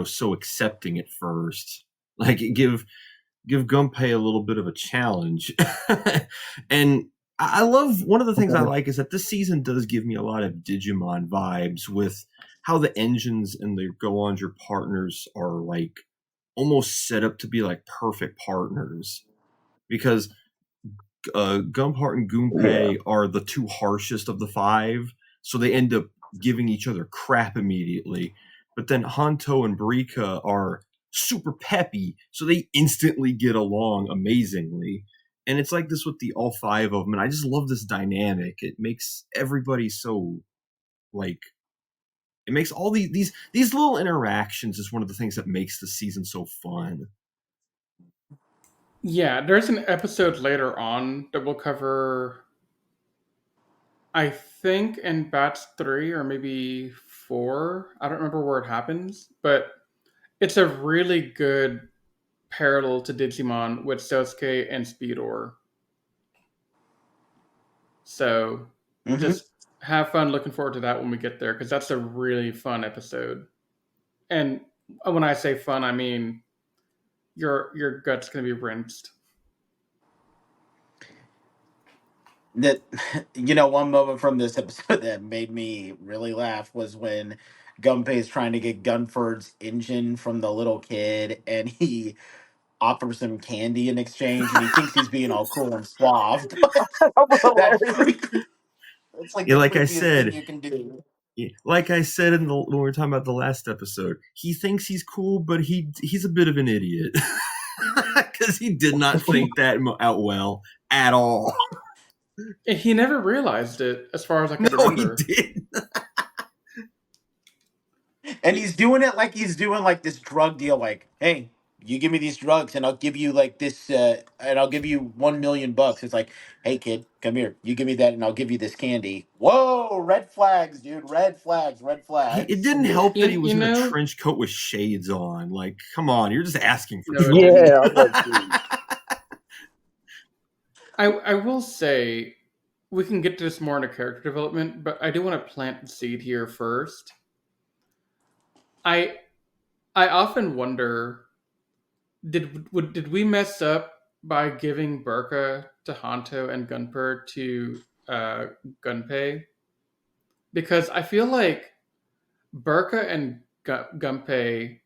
so accepting at first. Like give Gunpei a little bit of a challenge. And I love one of the things I like is that this season does give me a lot of Digimon vibes with how the engines and the Go-Onger partners are like almost set up to be like perfect partners because Gumpart and
Yeah.
Gunpei are the two harshest of the 5, so they end up giving each other crap immediately. But then Hanto and Brika are super peppy, so they instantly get along amazingly. And it's like this with the all 5 of them, and I just love this dynamic. It makes everybody so like it makes all these little interactions is one of the things that makes the season so fun.
Yeah, there's an episode later on that will cover, I think, in batch 3 or maybe 4. I don't remember where it happens, but it's a really good parallel to Digimon with Sosuke and Speedor. So
Mm-hmm.
just have fun looking forward to that when we get there because that's a really fun episode. And when I say fun, I mean your gut's gonna be rinsed.
That one moment from this episode that made me really laugh was when Gunpei is trying to get Gunford's engine from the little kid, and he offers him candy in exchange, and he thinks he's being all cool and suave.
That was
That's
hilarious.
creepy. It's like
Yeah,
the
like I
creepiest thing
said,
you can do.
like I said when we were talking about the last episode, he thinks he's cool, but he's a bit of an idiot because he did not think that out well at all.
He never realized it, as far as I can
No, he
remember.
did.
And he's doing it like he's doing like this drug deal. Like, hey, you give me these drugs, and I'll give you like this, and I'll give you $1 million. It's like, hey, kid, come here. You give me that, and I'll give you this candy. Whoa, red flags, dude. Red flags. Red
It
flags.
didn't help that he was
You
in a
know,
trench coat with shades on. Like, come on, you're just asking for
no, it
trouble.
didn't.
Yeah, I was like, dude.
I will say we can get to this more in a character development, but I do want to plant the seed here first. I I often wonder, did we mess up by giving Burka to Hanto and Gunper to uh, Gunpei? Because I feel like Burka and Gunpei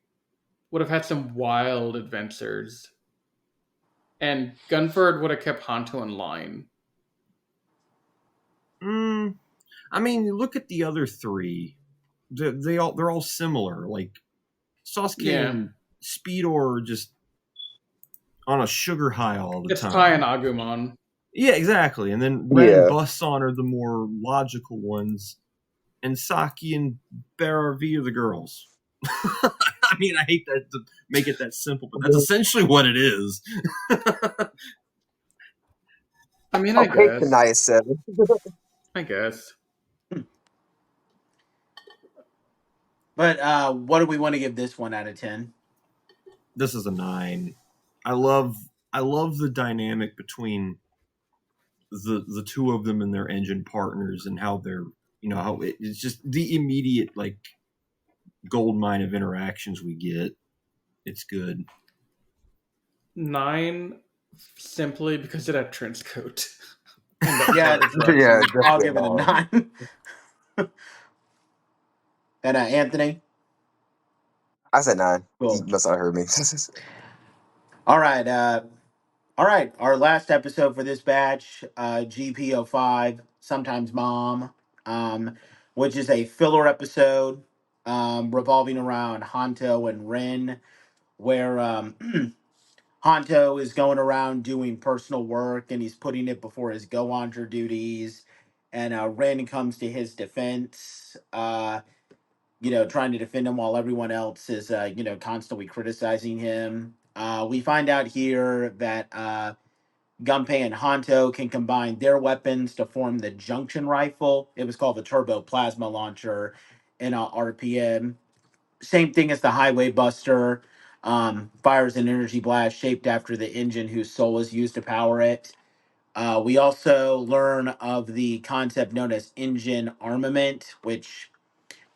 would have had some wild adventures, and Gunford would have kept Hanto in line.
I mean, look at the other 3. They're all similar. Like Sasuke
Yeah,
and Speedor are just on a sugar high all the
it's Tai and
time.
Agumon.
Yeah, exactly. And then Ren and
Yeah.
Busson are the more logical ones, and Saki and BRV are the girls. I mean, I hate that to make it that simple, but that's essentially what it is.
I mean, I
Okay,
guess.
Kanaya 7.
I guess.
But what do we want to give this one out of 10?
This is a 9. I love the dynamic between the two of them and their engine partners, and how they're, how it's just the immediate like gold mine of interactions we get. It's good.
9, simply because it had trench coat. And that
Yeah,
part attracts
Yeah,
me.
I'll
definitely
give it a
not.
9. And Anthony?
I said 9. You
Cool.
must not have heard me.
All right. All right. Our last episode for this batch, GPO5, Sometimes Mom, um, which is a filler episode revolving around Hanto and Rin, where Hanto is going around doing personal work and he's putting it before his Go-Onger duties. And Rin comes to his defense, trying to defend him while everyone else is, constantly criticizing him. We find out here that Gunpei and Hanto can combine their weapons to form the Junction Rifle. It was called the Turbo Plasma Launcher in RPM. Same thing as the Highway Buster. Fires an energy blast shaped after the engine whose soul is used to power it. We also learn of the concept known as engine armament, which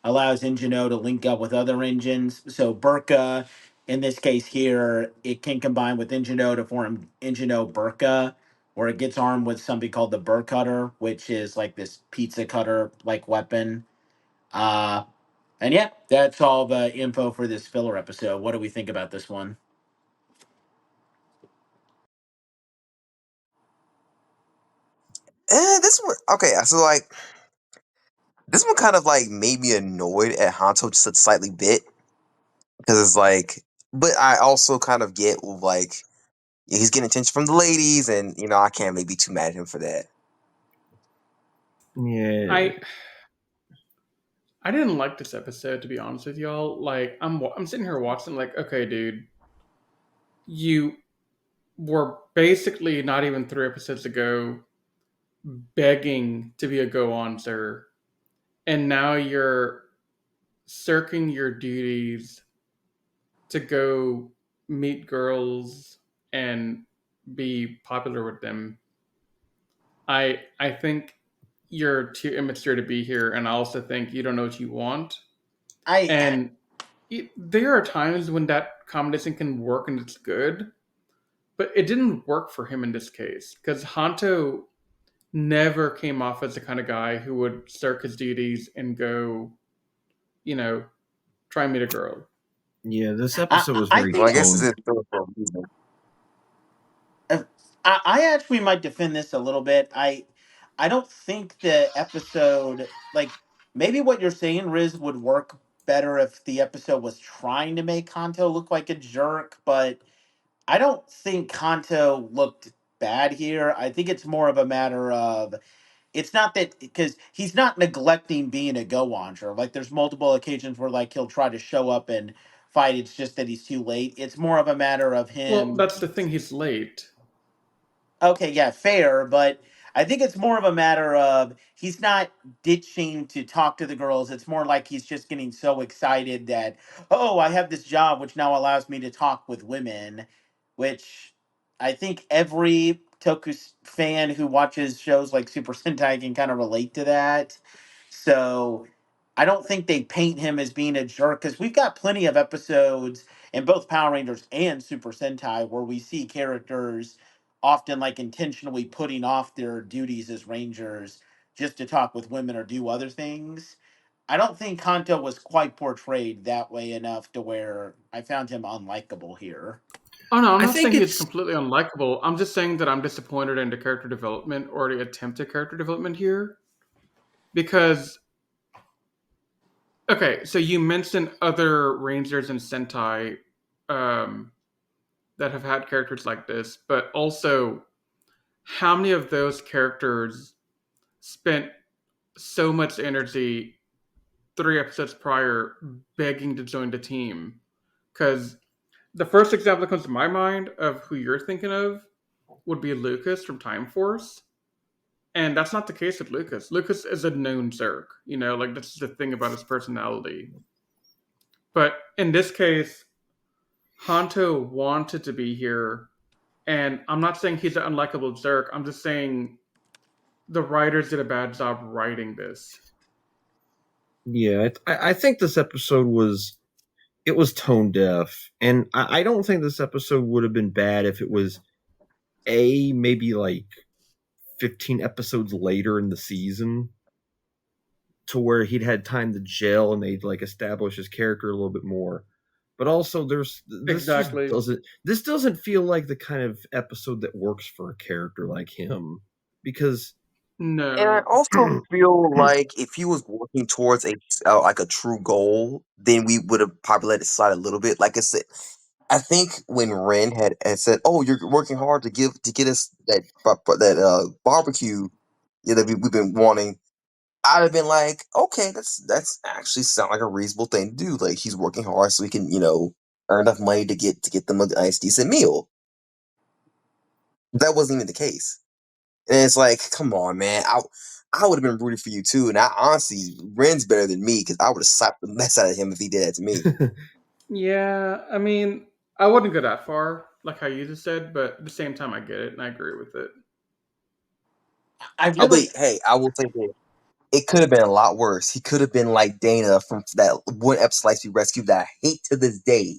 allows Engine O to link up with other engines. So Burka, in this case here, it can combine with Engine O to form Engine O Burka, where it gets armed with something called the Burr Cutter, which is like this pizza cutter like weapon. Uh, and yeah, that's all the info for this filler episode. What do we think about this one?
This one, okay. So like, this one kind of like made me annoyed at Hanto just a slightly bit, because it's like, but I also kind of get like he's getting attention from the ladies, and I can't really be too mad at him for that.
Yeah.
I didn't like this episode, to be honest with y'all. Like, I'm sitting here watching, like, okay, dude, you were basically not even 3 episodes ago begging to be a go on, sir, and now you're circling your duties to go meet girls and be popular with them. I think you're too immature to be here, and I also think you don't know what you want.
I
And there are times when that combination can work and it's good, but it didn't work for him in this case because Hanto never came off as the kind of guy who would shirk his duties and go, you know, try and meet a girl.
Yeah, this
I,
episode was
I
very
Well,
think
I guess it's
tone.
just for a reason.
I actually might defend this a little bit. I don't think the episode, like, maybe what you're saying, Riz, would work better if the episode was trying to make Kanto look like a jerk, but I don't think Kanto looked bad here. I think it's more of a matter of it's not that because he's not neglecting being a go-onger. Like there's multiple occasions where like he'll try to show up and fight. It's just that he's too late. It's more of a matter of
Well,
him.
that's the thing, he's late.
Okay, yeah, fair, but I think it's more of a matter of he's not ditching to talk to the girls. It's more like he's just getting so excited that, oh, I have this job which now allows me to talk with women, which I think every fan who watches shows like Super Sentai can kind of relate to that. So I don't think they paint him as being a jerk because we've got plenty of episodes in both Power Rangers and Super Sentai where we see characters often like intentionally putting off their duties as rangers just to talk with women or do other things. I don't think Kanto was quite portrayed that way enough to where I found him unlikable here.
Oh no, I'm
I
not
think
saying he's
it's
completely unlikable. I'm just saying that I'm disappointed in the character development or the attempt at character development here. Because okay, so you mentioned other Rangers and Sentai um, that have had characters like this, but also how many of those characters spent so much energy 3 episodes prior begging to join the team? Because the first example that comes to my mind of who you're thinking of would be Lucas from Time Force. And that's not the case with Lucas. Lucas is a known Zerk, like that's the thing about his personality. But in this case, Hanto wanted to be here, and I'm not saying he's an unlikable jerk. I'm just saying the writers did a bad job writing this.
Yeah, I think this episode was tone deaf, and I don't think this episode would have been bad if it was maybe like 15 episodes later in the season, to where he'd had time to gel and they'd like establish his character a little bit more. But also, this
Exactly.
this doesn't feel like the kind of episode that works for a character like him, because
And I
No.
also feel like if he was working towards like a true goal, then we would have probably let it slide a little bit. Like I said, I think when Ren had said, "Oh, you're working hard to get us that barbecue, that we've been wanting," I'd have been like, "Okay, that's actually sound like a reasonable thing to do. Like he's working hard so he can earn enough money to get them a nice decent meal." That wasn't even the case. And it's like, come on, man. I would have been rooting for you too. And I honestly, Ren's better than me because I would have slapped the mess out of him if he did that to me.
Yeah, I mean, I wouldn't go that far, like how you just said, but at the same time, I get it and I agree with it.
I
Oh,
really
wait, hey, I will say this. It could have been a lot worse. He could have been like Dana from that one episode Slice We Rescued that I hate to this day.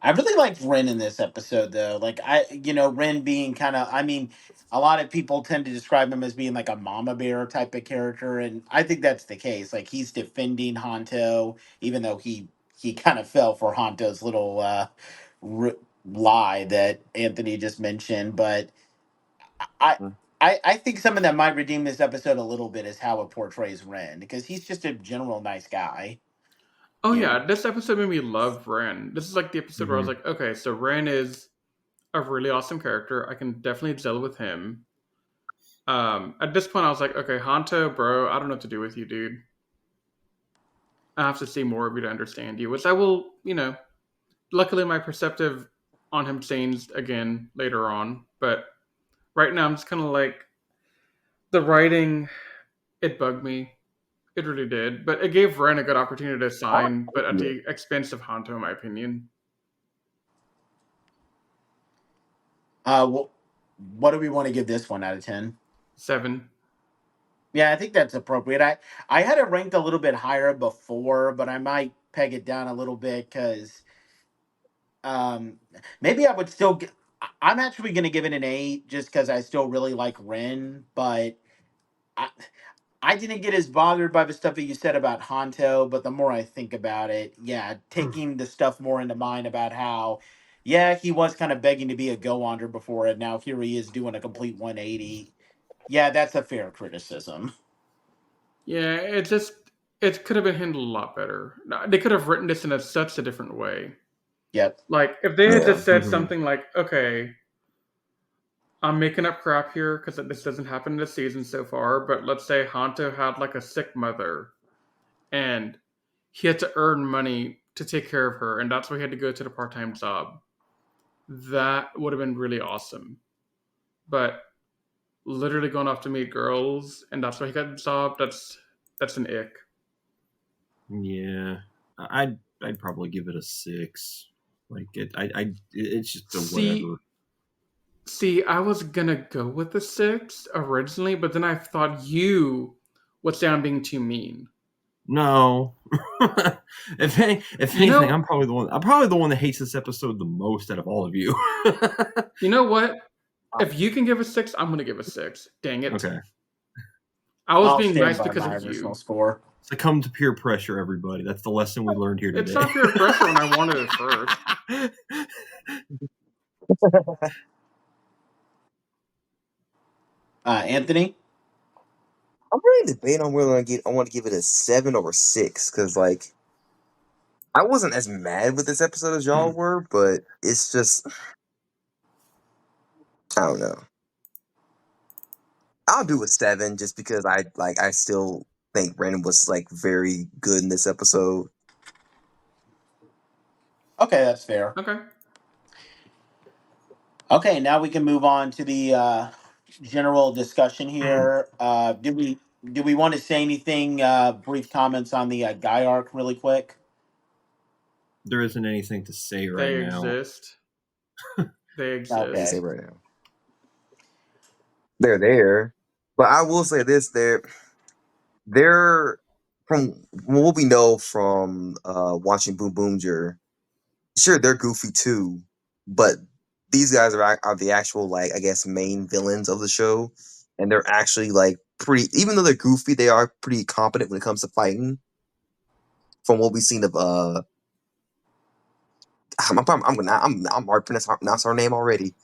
I really liked Ren in this episode, though. Like Ren being kind of. I mean, a lot of people tend to describe him as being like a mama bear type of character, and I think that's the case. Like he's defending Honto, even though he kind of fell for Honto's little r- lie that Anthony just mentioned. But I.
Mm.
I think something that might redeem this episode a little bit is how it portrays Ren, because he's just a general nice guy.
Oh,
You know,
yeah, this episode made me love Ren. This is like the episode where I was
Mhm.
like, okay, so Ren is a really awesome character. I can definitely gel with him. At this point, I was like, okay, Hanto, bro, I don't know what to do with you, dude. I have to see more of you to understand you, which I will, luckily my perceptive on him changed again later on. But right now, I'm just kind of like, the writing, it bugged me. It really did. But it gave Ren a good opportunity to shine, but at the expense of Hanto, in my opinion.
what do we want to give this one out of 10?
7.
Yeah, I think that's appropriate. I had it ranked a little bit higher before, but I might peg it down a little bit because um, maybe I would still. I'm actually going to give it an 8 just because I still really like Ren, but I I didn't get as bothered by the stuff that you said about Hanto. But the more I think about it, yeah, taking the stuff more into mind about how. Yeah, he was kind of begging to be a go-onger before it. Now here he is doing a complete 180. Yeah, that's a fair criticism.
Yeah, it could have been handled a lot better. They could have written this in such a different way.
Yep.
Like if they had
Yeah.
just said
Mhm.
something like, "Okay, I'm making up crap here because this doesn't happen in the season so far," but let's say Hanto had like a sick mother and he had to earn money to take care of her, and that's why he had to go to the part-time job. That would have been really awesome. But literally going off to meet girls, and that's why he got the job. That's an ick.
Yeah, I'd probably give it a 6. Like it's just a
See,
whatever.
see, I was gonna go with the 6 originally, but then I thought you would say I'm being too mean.
No, if
You
anything,
know,
I'm probably the one that hates this episode the most out of all of you.
you know what? If you can give a 6, I'm gonna give a 6. Dang it!
Okay,
I was
I'll
being
stand
nice
by
because
my
of
original
you.
score.
succumb to peer pressure, everybody. That's the lesson we learned here
It's
today.
not peer pressure when I wanted it first.
Anthony?
I'm really debating on whether I want to give it a 7 or a 6 because like I wasn't as mad with this episode as y'all were, but it's just I don't know. I'll do a 7 just because I still think Brandon was like very good in this episode.
Okay, that's fair.
Okay.
Okay, now we can move on to the general discussion here. Do we want to say anything? Brief comments on the Guy arc, really quick.
There isn't anything to say right
They
now.
exist. They exist.
I
Okay.
say right now. They're there, but I will say this: they're from what we know from watching Boom Boomger. Sure, they're goofy too, but these guys are the actual, like, I guess, main villains of the show, and they're actually like pretty. Even though they're goofy, they are pretty competent when it comes to fighting. From what we've seen of I'm hard to pronounce her name already.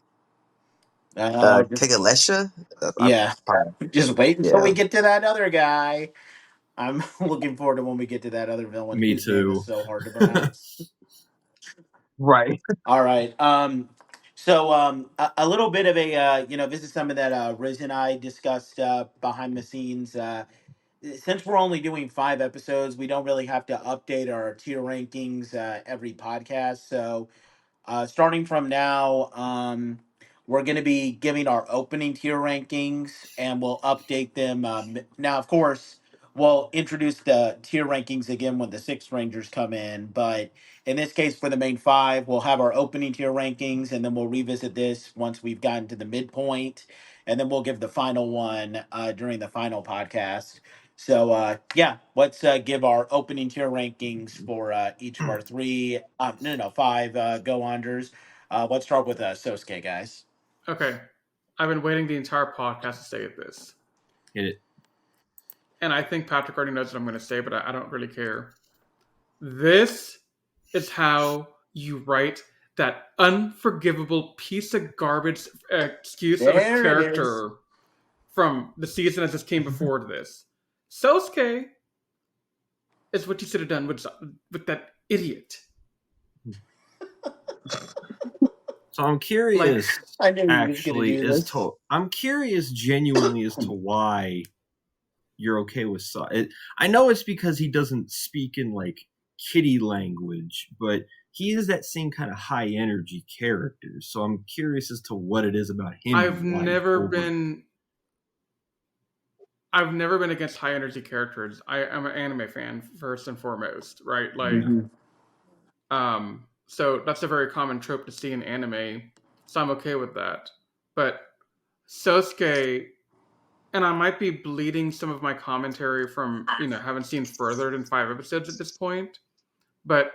Just,
Kegalesha.
yeah. Just wait until we
Yeah.
get to that other guy. I'm looking forward to when we get to that other villain
Me
whose name is
too.
so hard to pronounce.
Right.
All right. A little bit of a this is something that Riz and I discussed behind the scenes. Since we're only doing 5 episodes, we don't really have to update our tier rankings every podcast. So starting from now, we're going to be giving our opening tier rankings and we'll update them. Now, of course, we'll introduce the tier rankings again when the six Rangers come in. But in this case, for the main five, we'll have our opening tier rankings and then we'll revisit this once we've gotten to the midpoint. And then we'll give the final one during the final podcast. So let's give our opening tier rankings for each of our five go-onders. Let's start with Sosuke, guys.
Okay. I've been waiting the entire podcast to say this.
Hit it.
And I think Patrick already knows what I'm going to say, but I don't really care. This is how you write that unforgivable piece of garbage excuse of a
There it is.
character from the season as this came before this. Sosuke is what you should have done with that idiot.
So I'm curious,
I knew he was gonna
actually,
do
as
this.
to I'm curious genuinely as to why you're okay with I know it's because he doesn't speak in like kitty language, but he is that same kind of high energy character. So I'm curious as to what it is about him.
I've never been against high energy characters. I am an anime fan first and foremost, right? Like, so that's a very common trope to see in anime. So I'm okay with that. But Sosuke, and I might be bleeding some of my commentary from, having seen further than 5 episodes at this point. But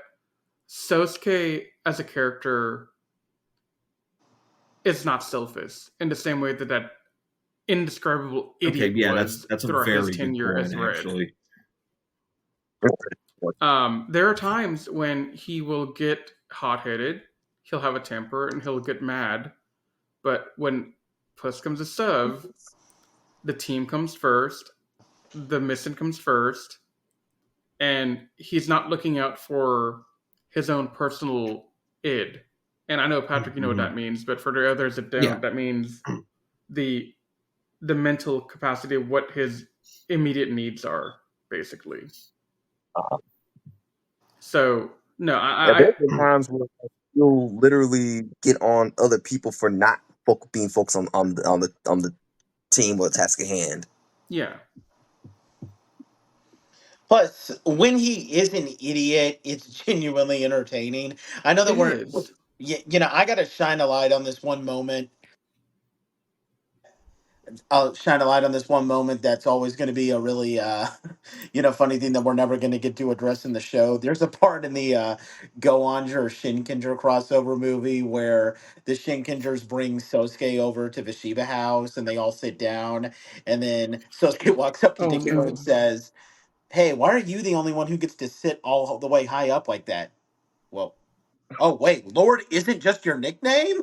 Sosuke as a character is not selfish in the same way that indescribable idiot
Okay, yeah,
was
that's a
throughout
very
his
good
tenure
point,
as Red.
actually.
There are times when he will get hot-headed, he'll have a temper, and he'll get mad. But when push comes to shove, the team comes first, the mission comes first, and he's not looking out for his own personal id. And I know, Patrick, you know what that means, but for the others that don't, that means the mental capacity of what his immediate needs are, basically. So no,
There's been times where you'll literally get on other people for not being focused on the team or task at hand.
Yeah.
Plus, when he is an idiot, it's genuinely entertaining. I know that I got to shine a light on this one moment. I'll shine a light on this one moment that's always going to be a really, funny thing that we're never going to get to address in the show. There's a part in the Go-Onger or Shinkenger crossover movie where the Shinkengers bring Sosuke over to the Shiba house and they all sit down. And then Sosuke walks up to Takiro and says, "Hey, why are you the only one who gets to sit all the way high up like that?" Well, oh, wait, Lord isn't just your nickname?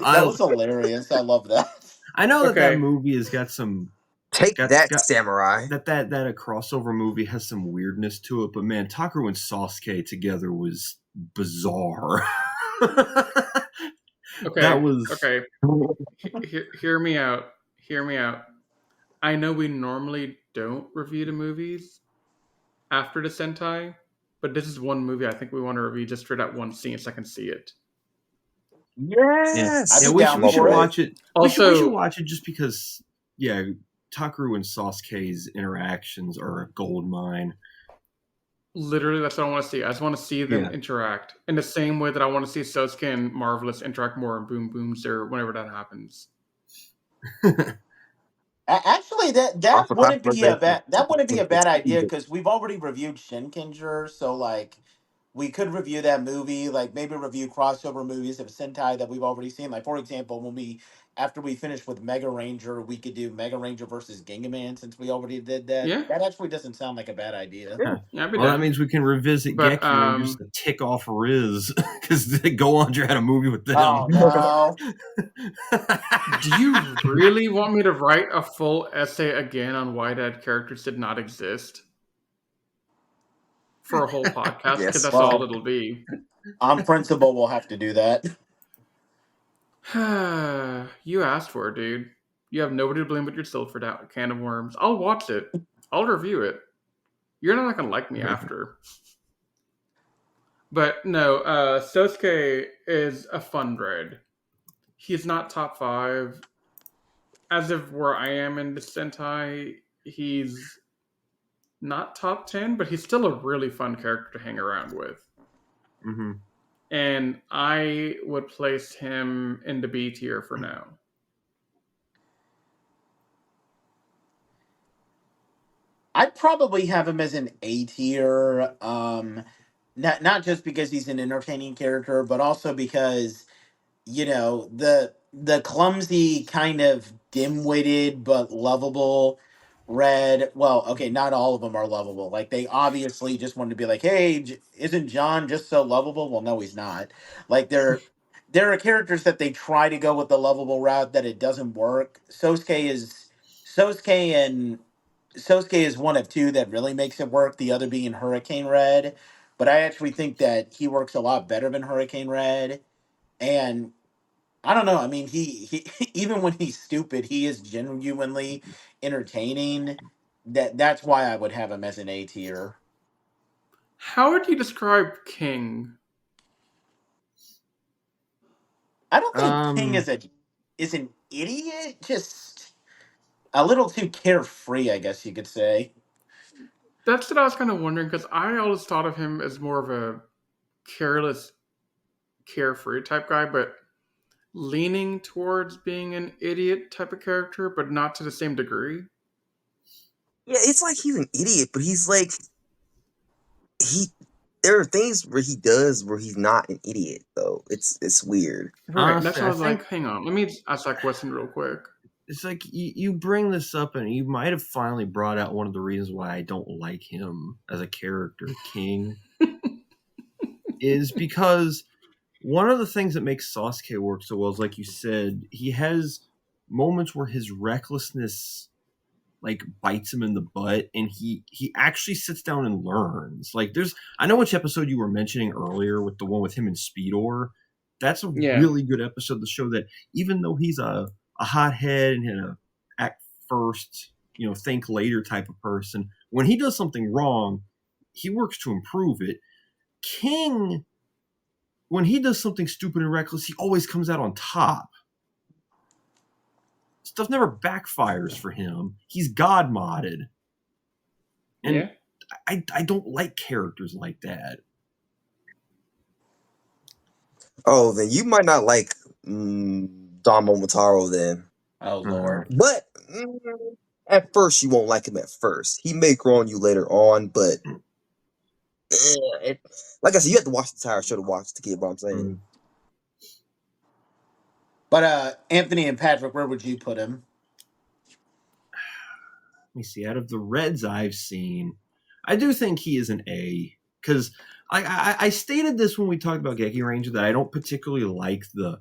That was hilarious. I love that.
I know that movie has got some.
Take that, samurai.
That a crossover movie has some weirdness to it, but man, Takeru and Sasuke together was bizarre.
Okay.
That was
okay. Hear me out. Hear me out. I know we normally don't review the movies after the Sentai, but this is one movie I think we want to review just for that one scene so I can see it.
Yes.
Yeah, we should watch it.
Also,
we should watch it just because, Takeru and Sasuke's interactions are a gold mine.
Literally, that's what I want to see. I just want to see them interact in the same way that I want to see Sosuke and Marvelous interact more in Boom Booms or whenever that happens.
Actually, that
Also,
that wouldn't be a bad idea because we've already reviewed Shinkenger, so like we could review that movie, like maybe review crossover movies of Sentai that we've already seen. Like for example, when we after we finish with Mega Ranger, we could do Mega Ranger versus Gingaman since we already did that.
Yeah,
That actually doesn't sound like a bad idea.
Huh.
yeah, I'd be
Well, that
down.
means we can revisit
But
Gekier just to tick off Riz because Go-Onger had a movie with them.
Oh no!
do you really want me to write a full essay again on why that characters did not exist for a whole podcast? Because
Yes.
that's
Well,
all it'll be.
on principle, we'll have to do that.
You asked for it, dude. You have nobody to blame but yourself for that can of worms. I'll watch it. I'll review it. You're not gonna like me after. But no, Sosuke is a fun dread. He's not top 5. As of where I am in the Sentai, he's not top 10, but he's still a really fun character to hang around with.
Mm-hmm.
And I would place him in the B tier for now.
I'd probably have him as an A tier. Not just because he's an entertaining character, but also because the clumsy kind of dim-witted but lovable red. Well, okay, not all of them are lovable. Like they obviously just wanted to be like, hey, isn't John just so lovable? Well, no, he's not. Like there are characters that they try to go with the lovable route that it doesn't work. Sosuke and Sosuke is one of two that really makes it work, the other being Hurricane Red. But I actually think that he works a lot better than Hurricane Red. And I don't know. I mean, he even when he's stupid, he is genuinely entertaining. That's why I would have him as an A tier.
How would you describe King?
I don't think King is an idiot, just a little too carefree, I guess you could say.
That's what I was kind of wondering because I always thought of him as more of a careless, carefree type guy, but leaning towards being an idiot type of character, but not to the same degree.
Yeah, it's like he's an idiot, but he's like he. There are things where he does where he's not an idiot though. It's weird.
Right.
Honestly,
That's why I was like, hang on, let me ask that question real quick.
It's like you bring this up, and you might have finally brought out one of the reasons why I don't like him as a character, King, is because one of the things that makes Sasuke work so well is, like you said, he has moments where his recklessness like bites him in the butt, and he actually sits down and learns. Like I know which episode you were mentioning earlier with the one with him and Speedor. That's a really good episode to show that even though he's a hothead and a act first, think later type of person, when he does something wrong, he works to improve it. King, when he does something stupid and reckless, he always comes out on top. Stuff never backfires for him. He's God modded. And I don't like characters like that.
Oh, then you might not like Don Momotaro then.
Oh Lord.
But at first you won't like him at first. He may grow on you later on, but like I said, you have to watch the entire show to watch to get what I'm saying.
But Anthony and Patrick, where would you put him?
Let me see. Out of the Reds I've seen, I do think he is an A. Because I stated this when we talked about Geki Ranger that I don't particularly like the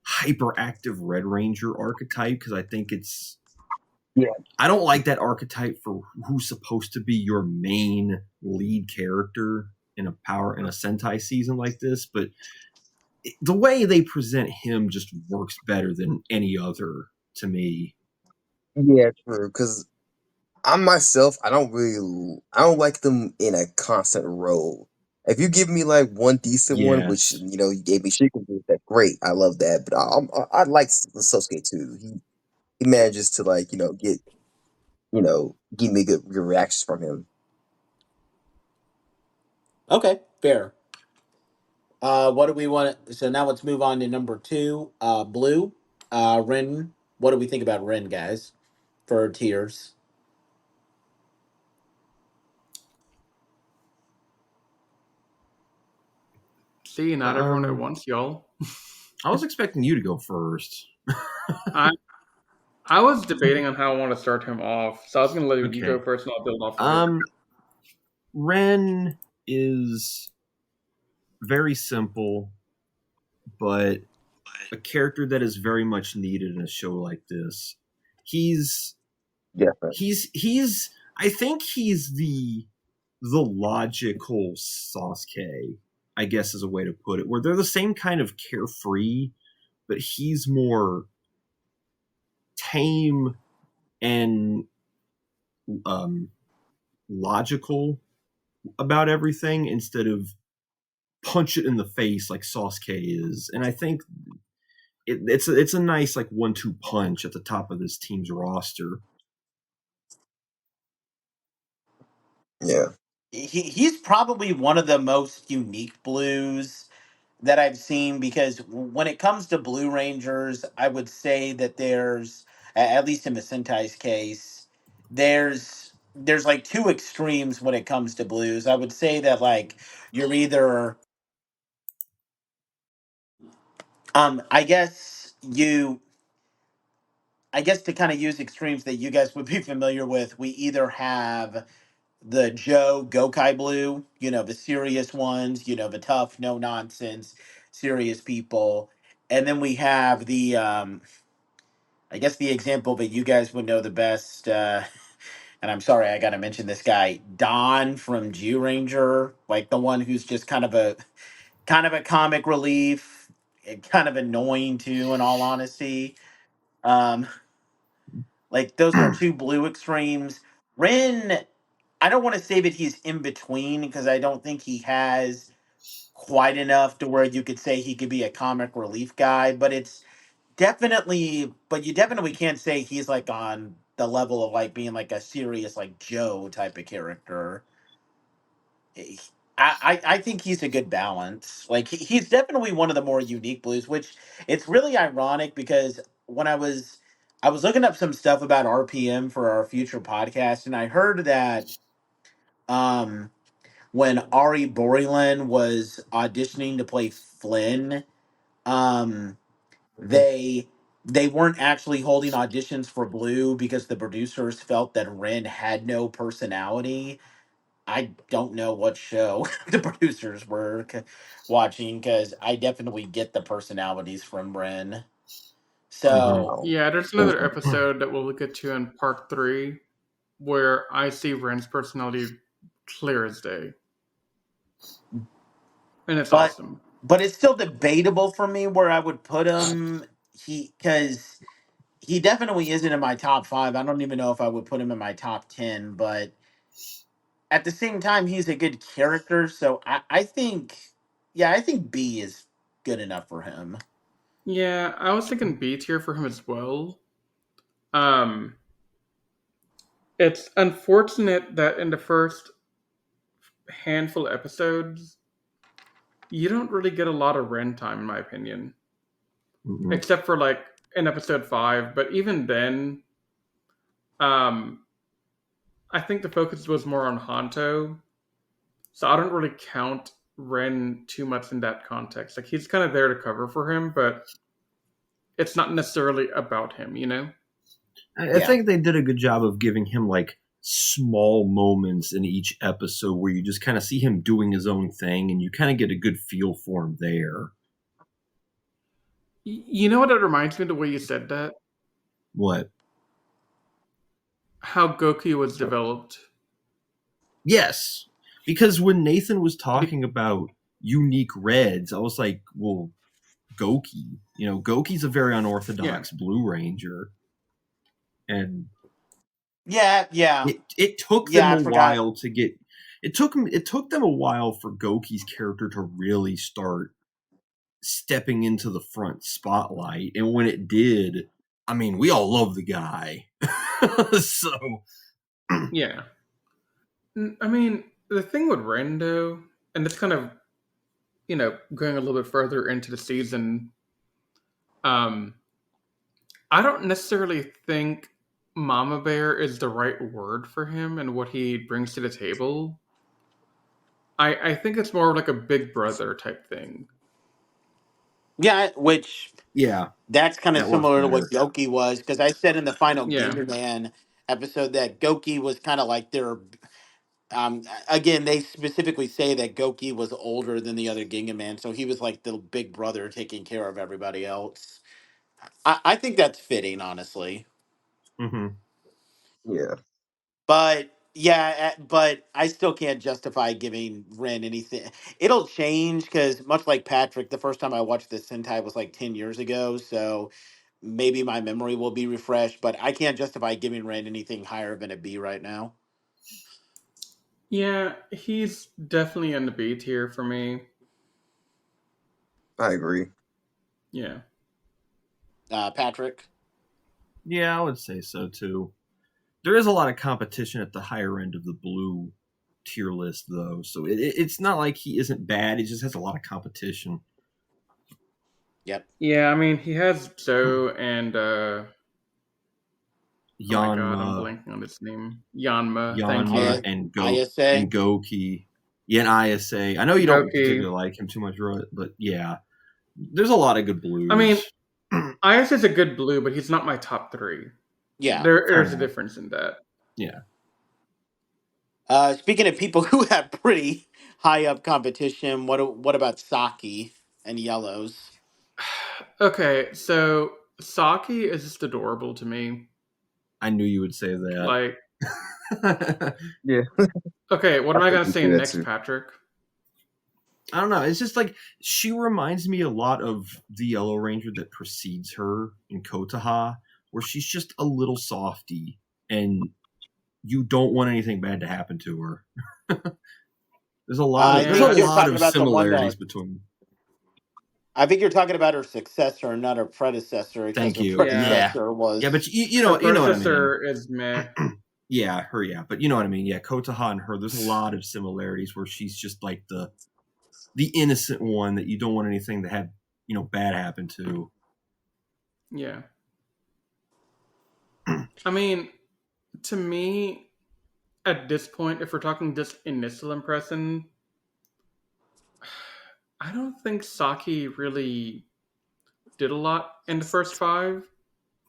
hyperactive Red Ranger archetype because I think I don't like that archetype for who's supposed to be your main lead character in a Sentai season like this. But the way they present him just works better than any other to me.
Yeah, true. Because I myself, I don't like them in a constant role. If you give me like one decent one, which you gave me Shikuru, that's great. I love that. But I like Sosuke too. He manages to get give me good reactions from him.
Okay, fair. What do we want? So now let's move on to number two. Blue. Ren. What do we think about Ren, guys? For tiers.
See, not everyone at once, y'all.
I was expecting you to go first.
I I was debating on how I want to start him off, so I was going to let you
Okay.
go first, and I'll build off of it.
Ren is very simple, but a character that is very much needed in a show like this. He's
Definitely.
he's I think he's the logical Sasuke, I guess is a way to put it, where they're the same kind of carefree, but he's more tame and logical about everything instead of punch it in the face like Sasuke is. And I think it's a nice like 1-2 punch at the top of this team's roster.
Yeah.
He's probably one of the most unique blues that I've seen because when it comes to Blue Rangers, I would say that there's at least in the Sentai's case, there's like two extremes when it comes to blues. I would say that like you're either I guess to kind of use extremes that you guys would be familiar with, we either have the Joe Gokai Blue, the serious ones, the tough, no nonsense, serious people. And then we have the I guess the example that you guys would know the best, and I'm sorry I gotta mention this guy, Don from Jew Ranger, like the one who's just kind of a comic relief, and kind of annoying too, in all honesty. Um, like those are two blue extremes. Ren, I don't want to say that he's in between because I don't think he has quite enough to where you could say he could be a comic relief guy, but you definitely can't say he's like on the level of like being like a serious like Joe type of character. He- I think he's a good balance. Like he's definitely one of the more unique blues, which it's really ironic because when I was looking up some stuff about RPM for our future podcast, and I heard that um when Ari Borland was auditioning to play Flynn, um
Mhm.
they weren't actually holding auditions for Blue because the producers felt that Ren had no personality. I don't know what show the producers were watching because I definitely get the personalities from Ren.
Mm-hmm.
So,
Oh.
Yeah, there's another episode that we'll get to in part 3 where I see Ren's personality clear as day, and it's
but
awesome.
but it's still debatable for me where I would put him. Because he definitely isn't in my top five. I don't even know if I would put him in my top 10, but at the same time, he's a good character. So I think, yeah, I think B is good enough for him.
Yeah, I was thinking B tier for him as well. Um, it's unfortunate that in the first handful of episodes, you don't really get a lot of Ren time, in my opinion,
Mm-hmm.
except for like in episode 5. But even then, um, I think the focus was more on Hanto, so I don't really count Ren too much in that context. Like he's kind of there to cover for him, but it's not necessarily about him, you know?
I
Yeah.
think they did a good job of giving him like small moments in each episode where you just kind of see him doing his own thing and you kind of get a good feel for him there.
You know what it reminds me of the way you said that?
What?
How Goku was developed.
Yes. Because when Nathan was
Be-
talking about unique reds, I was like, well, Goki. Goki's a very
yeah.
unorthodox Blue Ranger. And
Yeah, yeah.
it took them
Yeah, I
a
forgot.
while to get it took them a while for Goki's character to really start stepping into the front spotlight, and when it did, I mean, we all love the guy. So
Yeah. I mean, the thing with Rendo, and it's kind of, going a little bit further into the season. Um, I don't necessarily think Mama Bear is the right word for him and what he brings to the table. I think it's more like a big brother type thing.
Yeah, which
Yeah,
that's kind of
that works
similar to what
better.
Goki was, because I said in the final
Yeah.
Gamer Man episode that Goki was kind of like their. Again, they specifically say that Goki was older than the other Ginga Man, so he was like the big brother taking care of everybody else. I think that's fitting, honestly.
Mm-hmm.
Yeah.
But yeah, but I still can't justify giving Ren anything. It'll change because, much like Patrick, the first time I watched this Sentai was like 10 years ago, so maybe my memory will be refreshed, but I can't justify giving Ren anything higher than a B right now.
Yeah, he's definitely in the B tier for me.
I agree.
Yeah.
Patrick?
Yeah, I would say so too. There is a lot of competition at the higher end of the blue tier list, though, so it's not like he isn't bad. He just has a lot of competition.
Yep.
Yeah, I mean, he has Zoe and, oh my god, I'm
Yanma,
blanking on his name. Yanma, thank you.
Yanma, and
ISA?
Goki. Yeah, and ISA. I know you don't
Goki.
particularly like him too much, but yeah, there's a lot of good
I mean,
blues.
IS is a good blue, but he's not my top 3.
Yeah.
There's a
enough.
difference in that.
Yeah.
Speaking of people who have pretty high up competition, what about Saki and Yellows?
Okay, so Saki is just adorable to me.
I knew you would say that.
Like,
Yeah.
okay, what
I
am I
think
gonna
we
say
do that
next,
too.
Patrick?
I don't know. It's just like she reminds me a lot of the Yellow Ranger that precedes her in Kotaha, where she's just a little softy and you don't want anything bad to happen to her. There's a lot
I
of
Yeah,
think you're
that's
talking about the one
similarities
that
between.
I think you're talking about her successor, not her predecessor, because
Thank
her
you.
yeah.
Yeah,
predecessor
yeah, but
was.
Her
you know what I mean.
predecessor is meh.
Yeah, her. Yeah, but you know what I mean. Yeah, Kotaha and her. There's a lot of similarities where she's just like the innocent one that you don't want anything to have bad happen to.
Yeah. I mean, to me, at this point, if we're talking just initial impression, I don't think Saki really did a lot in the first 5.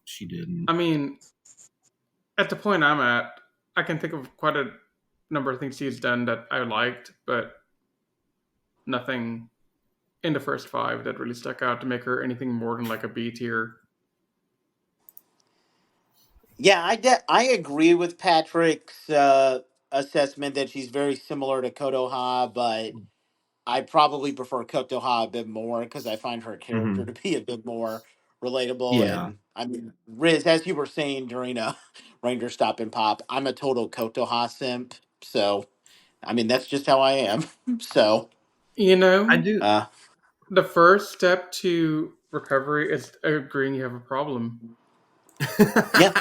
She didn't.
I mean, at the point I'm at, I can think of quite a number of things he's done that I liked, but nothing in the first 5 that really stuck out to make her anything more than like a B tier.
Yeah, I agree with Patrick's assessment that she's very similar to Kotoha, but I probably prefer Kotoha a bit more because I find her character
Mm-hmm.
to be a bit more relatable.
Yeah.
And I mean, Riz, as you were saying during a Ranger Stop and Pop, I'm a total Kotoha simp. So, I mean, that's just how I am. So,
You
I
know,
do.
uh,
the first step to recovery is agreeing you have a problem.
yeah.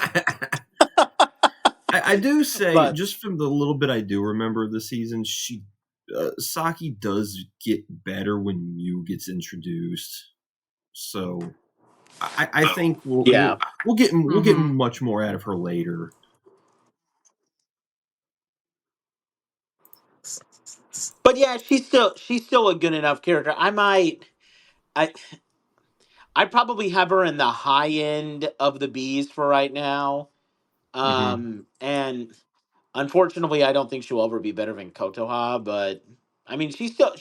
I do say,
But
just from the little bit I do remember of the season, Saki does get better when Mew gets introduced. So I think
yeah.
we'll get
Mm-hmm.
much more out of her later.
But yeah, she's still a good enough character. I I probably have her in the high end of the B's for right now.
Mm-hmm.
And unfortunately, I don't think she'll ever be better than Kotoha. But I mean, she's still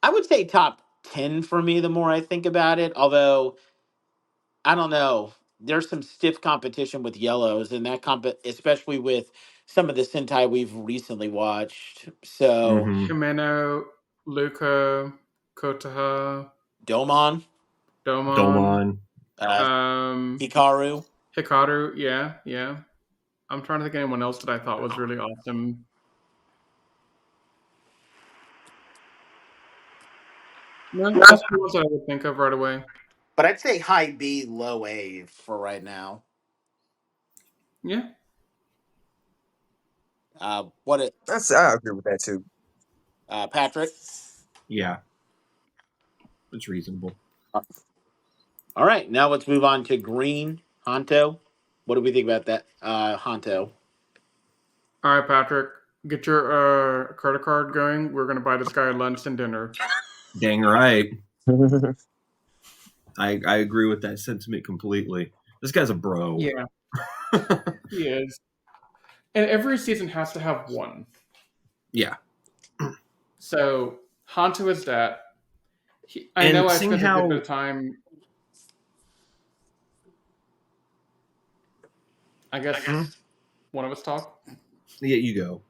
I would say top 10 for me. The more I think about it, although I don't know, there's some stiff competition with yellows, and especially with some of the Sentai we've recently watched. So
Mm-hmm.
Himeno, Luca, Kotaha,
Domon,
Domon,
Domon.
uh,
um,
Hikaru.
Hikaru. Yeah, yeah. I'm trying to think of anyone else that I thought was really awesome. No, that's the ones that I would think of right away.
But I'd say high B, low A for right now.
Yeah.
What it
I agree with that too.
Patrick?
Yeah, it's reasonable.
All right, now let's move on to Green Honto. What do we think about that, Honto?
All right, Patrick, get your credit card going. We're gonna buy this guy lunch and dinner.
Dang right. I agree with that sentiment completely. This guy's a bro.
Yeah, he is. And every season has to have one.
Yeah.
So Hanto is that. I
And
know I
seeing
spent a good bit
how
of time. I guess one of us talk.
yeah, you go.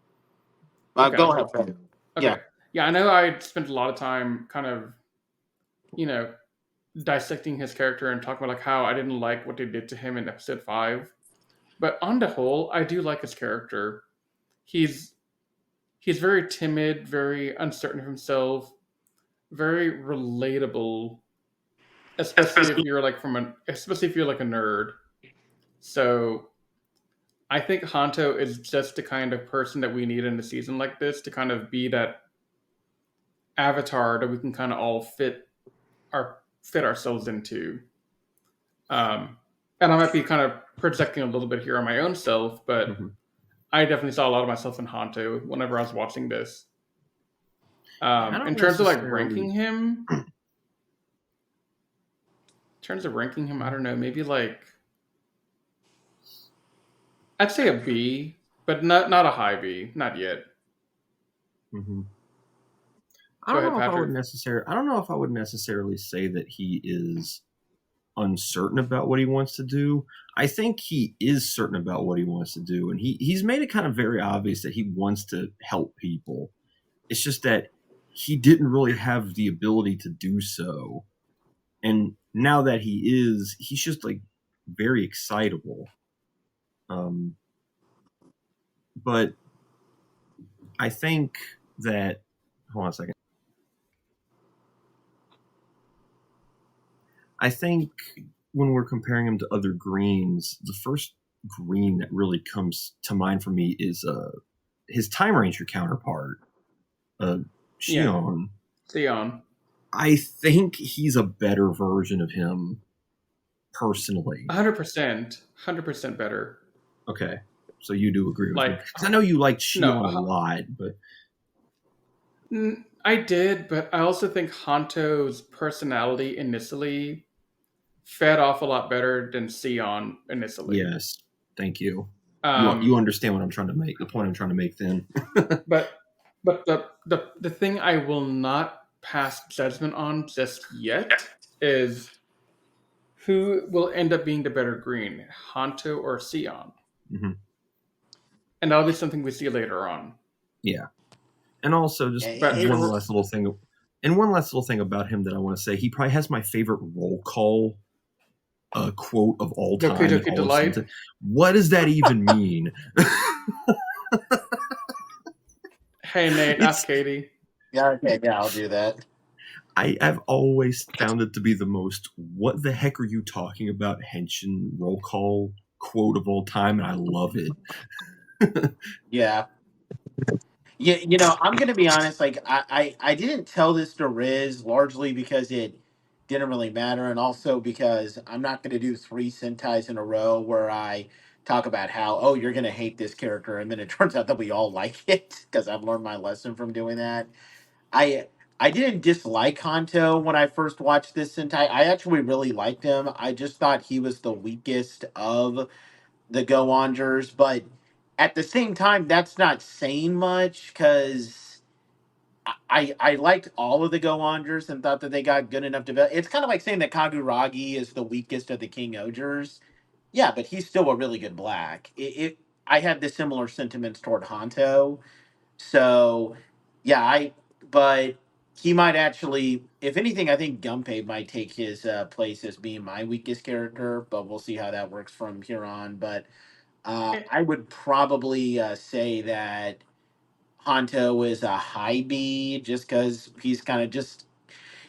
Okay.
Go ahead, Fred.
Okay. Yeah, I know I spent a lot of time kind of, dissecting his character and talking about like how I didn't like what they did to him in episode 5. But on the whole, I do like his character. He's very timid, very uncertain of himself, very relatable, especially if you're like especially if you're like a nerd. So I think Hanto is just the kind of person that we need in a season like this to kind of be that avatar that we can kind of all fit ourselves into. And I might be kind of projecting a little bit here on my own self, but I definitely saw a lot of myself in Hanto whenever I was watching this. In terms of like ranking him, I don't know, maybe like I'd say a B, but not a high B, not yet.
I don't know if I would necessarily say that he is uncertain about what he wants to do. I think he is certain about what he wants to do, and he's made it kind of very obvious that he wants to help people. It's just that he didn't really have the ability to do so. And now that he's just like very excitable. But I think that hold on a second. I think when we're comparing him to other greens, the first green that really comes to mind for me is his Time Ranger counterpart, Shion.
Theon.
I think he's a better version of him, personally.
100% better.
Okay, so you do agree with me. Because I know you liked Shion a lot, but...
I did, but I also think Hanto's personality initially fed off a lot better than Sion initially.
Yes, thank you. You understand what I'm trying to make, the point I'm trying to make then.
but the thing I will not pass judgment on just yet is who will end up being the better green, Hanto or Sion?
Mm-hmm.
And that'll be something we see later on.
Yeah. And also, just one last little thing. And one last little thing about him that I want to say, he probably has my favorite roll call quote of all time.
Doki Delight.
What does that even mean?
Hey, Nate, ask Katie.
Yeah, okay, yeah, I'll do that.
I've always found it to be the most, what the heck are you talking about, Henshin roll call quote of all time, and I love it.
Yeah. Yeah, I'm gonna be honest. Like, I didn't tell this to Riz largely because it didn't really matter, and also because I'm not gonna do 3 Sentais in a row where I talk about how you're gonna hate this character, and then it turns out that we all like it because I've learned my lesson from doing that. I didn't dislike Kanto when I first watched this Sentai. I actually really liked him. I just thought he was the weakest of the Go-Ongers, but at the same time, that's not saying much because I liked all of the Go-Ongers and thought that they got good enough development. It's kind of like saying that Kaguragi is the weakest of the King Ogers. Yeah, but he's still a really good black. I had the similar sentiments toward Hanto. So, yeah, but he might actually, if anything, I think Gunpei might take his place as being my weakest character, but we'll see how that works from here on. But I would probably say that Hanto is a high B just because he's kind of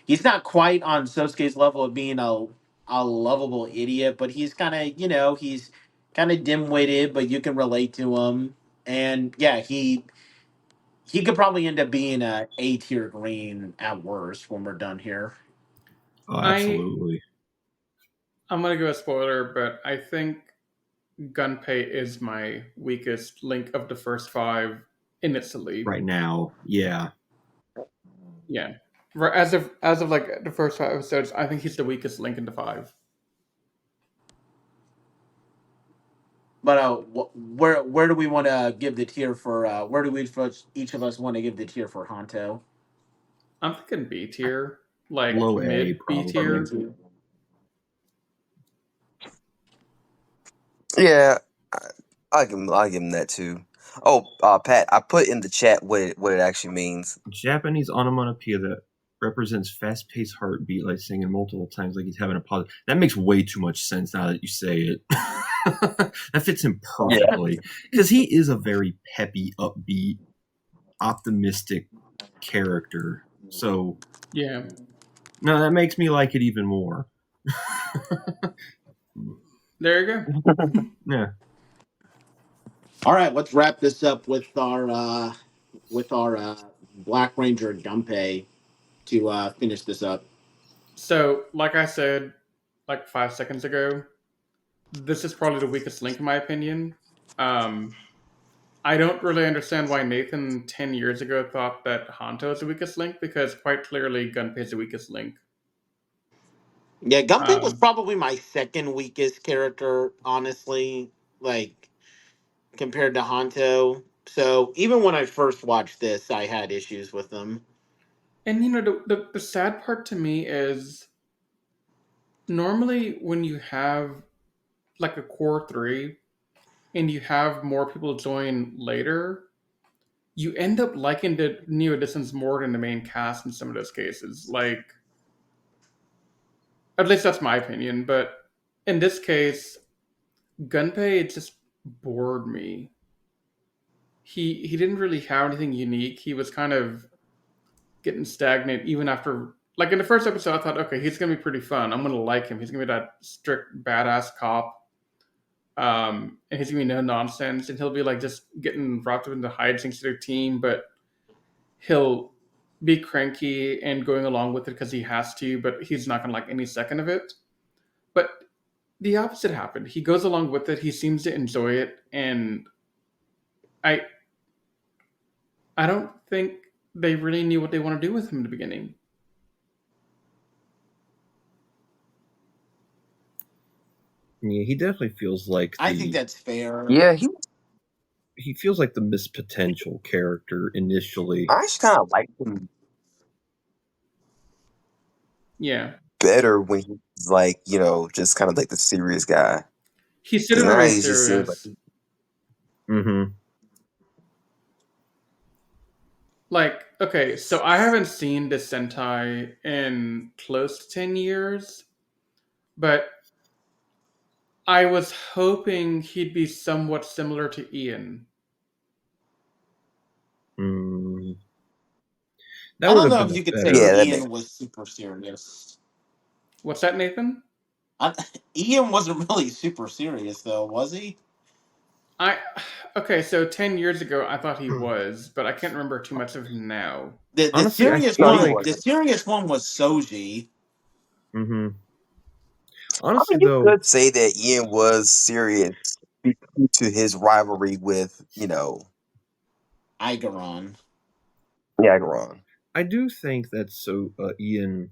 he's not quite on Sosuke's level of being a lovable idiot, but he's kind of, he's kind of dim witted, but you can relate to him. And yeah, He could probably end up being a A tier green at worst when we're done here.
Oh,
I
absolutely.
I'm gonna go a spoiler, but I think Gunpei is my weakest link of the first five initially.
Right now, yeah.
Yeah. Right, as of like the first five episodes, I think he's the weakest link in the five.
But where do we want to give the tier for? Where do we each of us want to give the tier for Hanto?
I'm thinking B tier, like
Low A,
mid B
probably.
tier.
Yeah, I'll give him that too. Oh, Pat, I put in the chat what it actually means.
Japanese onomatopoeia that represents fast-paced heartbeat, like singing multiple times, like he's having a pause. That makes way too much sense now that you say it. That fits him perfectly because he is a very peppy, upbeat, optimistic character. So
Yeah.
no, that makes me like it even more.
There you go.
Yeah.
All right, let's wrap this up with our Black Ranger Gunpei to finish this up.
So, like I said, like 5 seconds ago, this is probably the weakest link in my opinion. Um, I don't really understand why Nathan 10 years ago thought that Hanto is the weakest link because quite clearly Gunpei is the weakest link.
Yeah, Gunpei was
Um,
probably my second weakest character, honestly, like compared to Hanto. So even when I first watched this, I had issues with them.
and you know, the sad part to me is normally when you have like a core three and you have more people join later, you end up liking the new additions more than the main cast in some of those cases. Like, at least that's my opinion. But in this case, Gunpei just bored me. He didn't really have anything unique. He was kind of getting stagnant even after. Like in the first episode, I thought, okay, he's gonna be pretty fun. I'm gonna like him. He's gonna be that strict badass cop. And he's gonna be no nonsense, and he'll be like just getting wrapped up into hijinks to their team, but he'll be cranky and going along with it because he has to, but he's not gonna like any second of it. But the opposite happened. He goes along with it. He seems to enjoy it, and I I don't think they really knew what they want to do with him in the beginning.
Yeah, he definitely feels like
I think that's fair.
Yeah,
he feels like the missed potential character initially.
I actually kind of liked him
Yeah,
better when he's like, just kind of like the serious guy.
he's
Because
sitting
now
really
he just seems like,
serious.
Mm-hmm.
Like, okay, so I haven't seen this Sentai in close to 10 years, but I was hoping he'd be somewhat similar to Ian.
Mm. That
I
would
don't
have
know
been
if
a
you could say
yeah,
better.
that makes
Ian was super serious.
What's that, Nathan?
I, Ian wasn't really super serious, though, was he?
I okay, so 10 years ago I thought he was, but I can't remember too much of him now.
Honestly, I
no,
feel
he
like.
The
wasn't.
serious one was Soji.
Mm-hmm.
I
Honestly,
mean, you
though,
could say that Ian was serious due to his rivalry with,
Igaron.
Yagaron.
I do think that Ian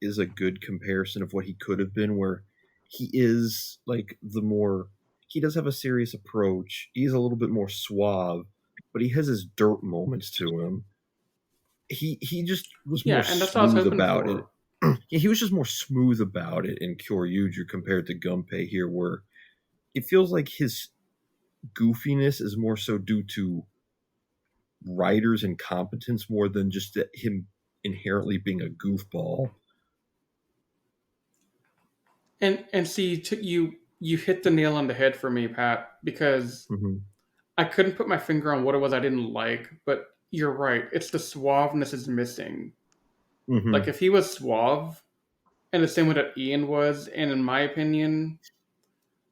is a good comparison of what he could have been, where he is like the more. He does have a serious approach. He's a little bit more suave, but he has his dirt moments to him. He just was more
Yeah, and that's what I was
smooth
hoping
about it.
for.
Yeah, he was just more smooth about it in Kyoryuju compared to Gunpei here, where it feels like his goofiness is more so due to writer's incompetence more than just him inherently being a goofball.
And see, you hit the nail on the head for me, Pat, because
Mm-hmm.
I couldn't put my finger on what it was I didn't like, but you're right. It's the suaveness is missing.
Mm-hmm.
Like if he was suave, and the same way that Ian was, and in my opinion,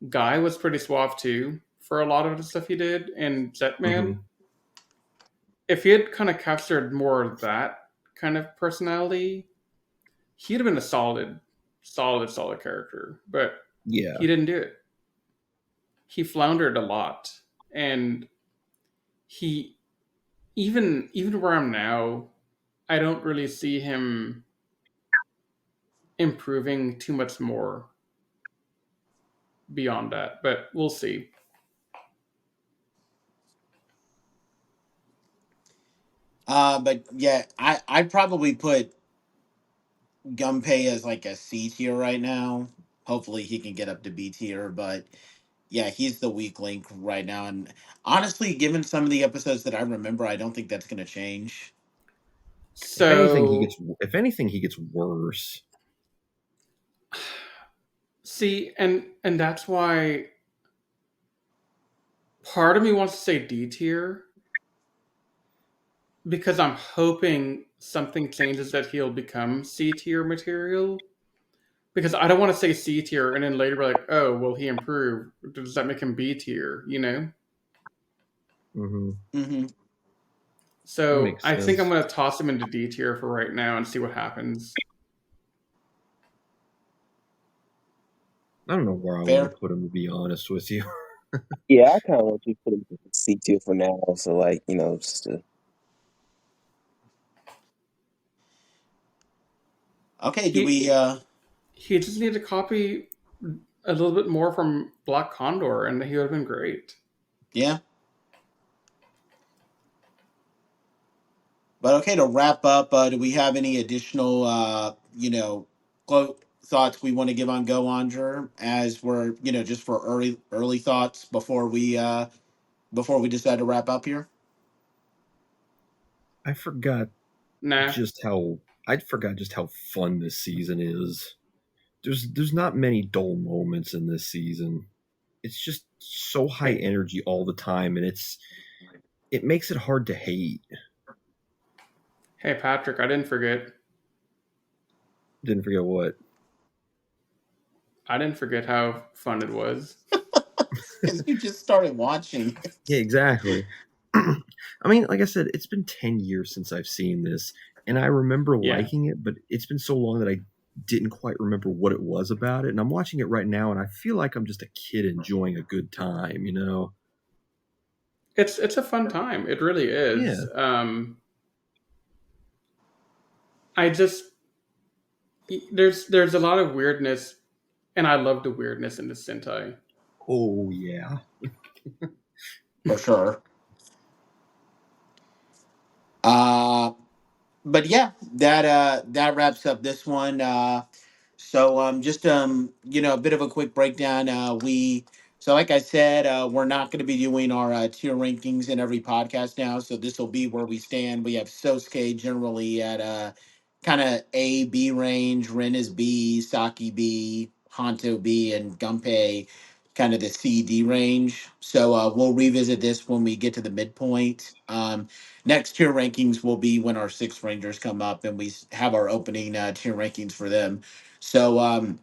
Guy was pretty suave too for a lot of the stuff he did, and
Mm-hmm.
Jetman. if he had kind of captured more of that kind of personality, he'd have been a solid character. But
Yeah.
he didn't do it. He floundered a lot, and he even where I'm now, I don't really see him improving too much more beyond that. But we'll see.
But yeah, I'd probably put Gunpei as like a C tier right now. Hopefully he can get up to B tier, but yeah, he's the weak link right now. And honestly, given some of the episodes that I remember, I don't think that's going to change.
So
If anything, he gets worse.
see, and that's why part of me wants to say D tier because I'm hoping something changes that he'll become C tier material. Because I don't want to say C tier and then later be like, oh, well, he improved. Does that make him B tier? You know.
Mm-hmm.
Mm-hmm.
That
So
makes
I think I'm
sense.
going to toss him into D tier for right now and see what happens.
I don't know where I want
Fair.
to put him, to be honest with you.
Yeah, I kind of want you to put him in C tier for now. So, like, just to,
Okay. Do
He
we?
he just needed to copy a little bit more from Black Condor, and he would have been great.
Yeah. But okay, to wrap up, do we have any additional, thoughts we want to give on Go Onger as we're, just for early thoughts before we decide to wrap up here?
I forgot
Nah.
just how fun this season is. There's not many dull moments in this season. It's just so high
Hey,
energy all the time, and it makes it hard to hate.
hey, Patrick, I didn't forget.
Didn't forget what.
I didn't forget how fun it was.
Because you just started watching.
Yeah, exactly. I mean, like I said, it's been 10 years since I've seen this, and I remember
Yeah,
liking it, but it's been so long that I didn't quite remember what it was about it. And I'm watching it right now, and I feel like I'm just a kid enjoying a good time, you know?
it's a fun time. It really
Yeah.
is. I just there's a lot of weirdness, and I love the weirdness in the Sentai.
Oh, yeah.
For sure. Uh, but yeah, that wraps up this one. Just a bit of a quick breakdown. Like I said, we're not going to be doing our tier rankings in every podcast now. So this will be where we stand. We have Sosuke generally at kind of A B range, Ren is B, Saki B, Hanto B, and Gunpei kind of the C D range. So we'll revisit this when we get to the midpoint. Next tier rankings will be when our six rangers come up and we have our opening tier rankings for them. So,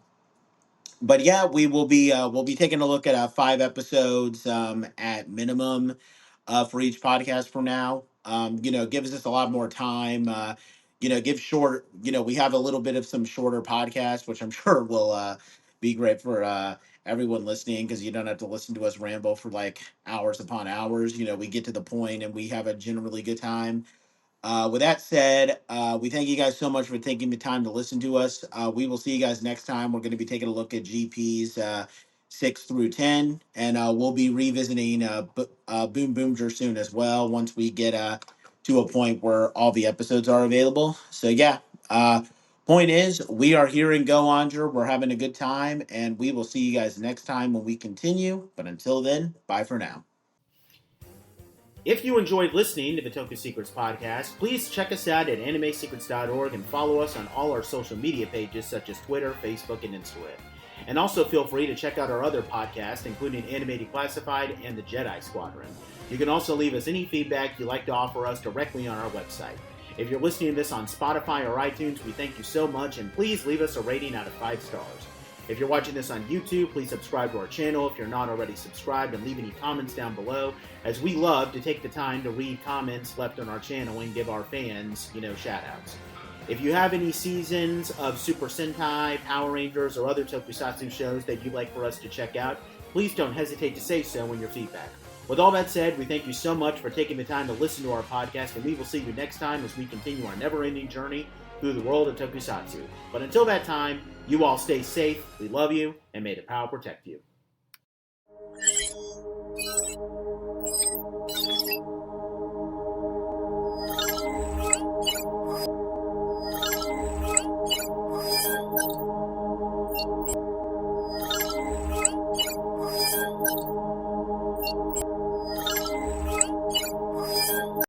but yeah, we'll be taking a look at 5 episodes at minimum for each podcast from now. Gives us a lot more time. Give short. We have a little bit of some shorter podcasts, which I'm sure will be great for everyone listening because you don't have to listen to us ramble for like hours upon hours. We get to the point and we have a generally good time. With that said, we thank you guys so much for taking the time to listen to us. We will see you guys next time. We're going to be taking a look at GPs 6 through 10, and we'll be revisiting Boom Boomer soon as well once we get to a point where all the episodes are available. So, yeah, point is, we are here in Go Onger. We're having a good time, and we will see you guys next time when we continue. But until then, bye for now. If you enjoyed listening to the Toku Secrets podcast, please check us out at animesecrets.org and follow us on all our social media pages such as Twitter, Facebook, and Instagram. And also feel free to check out our other podcasts, including Anime Declassified and the Jedi Squadron. You can also leave us any feedback you'd like to offer us directly on our website. If you're listening to this on Spotify or iTunes, we thank you so much, and please leave us a rating out of 5 stars.
If you're watching this on YouTube, please subscribe to our channel if you're not already subscribed, and leave any comments down below, as we love to take the time to read comments left on our channel and give our fans, shout-outs. If you have any seasons of Super Sentai, Power Rangers, or other Tokusatsu shows that you'd like for us to check out, please don't hesitate to say so in your feedback. With all that said, we thank you so much for taking the time to listen to our podcast, and we will see you next time as we continue our never-ending journey through the world of Tokusatsu. But until that time, you all stay safe, we love you, and may the power protect you.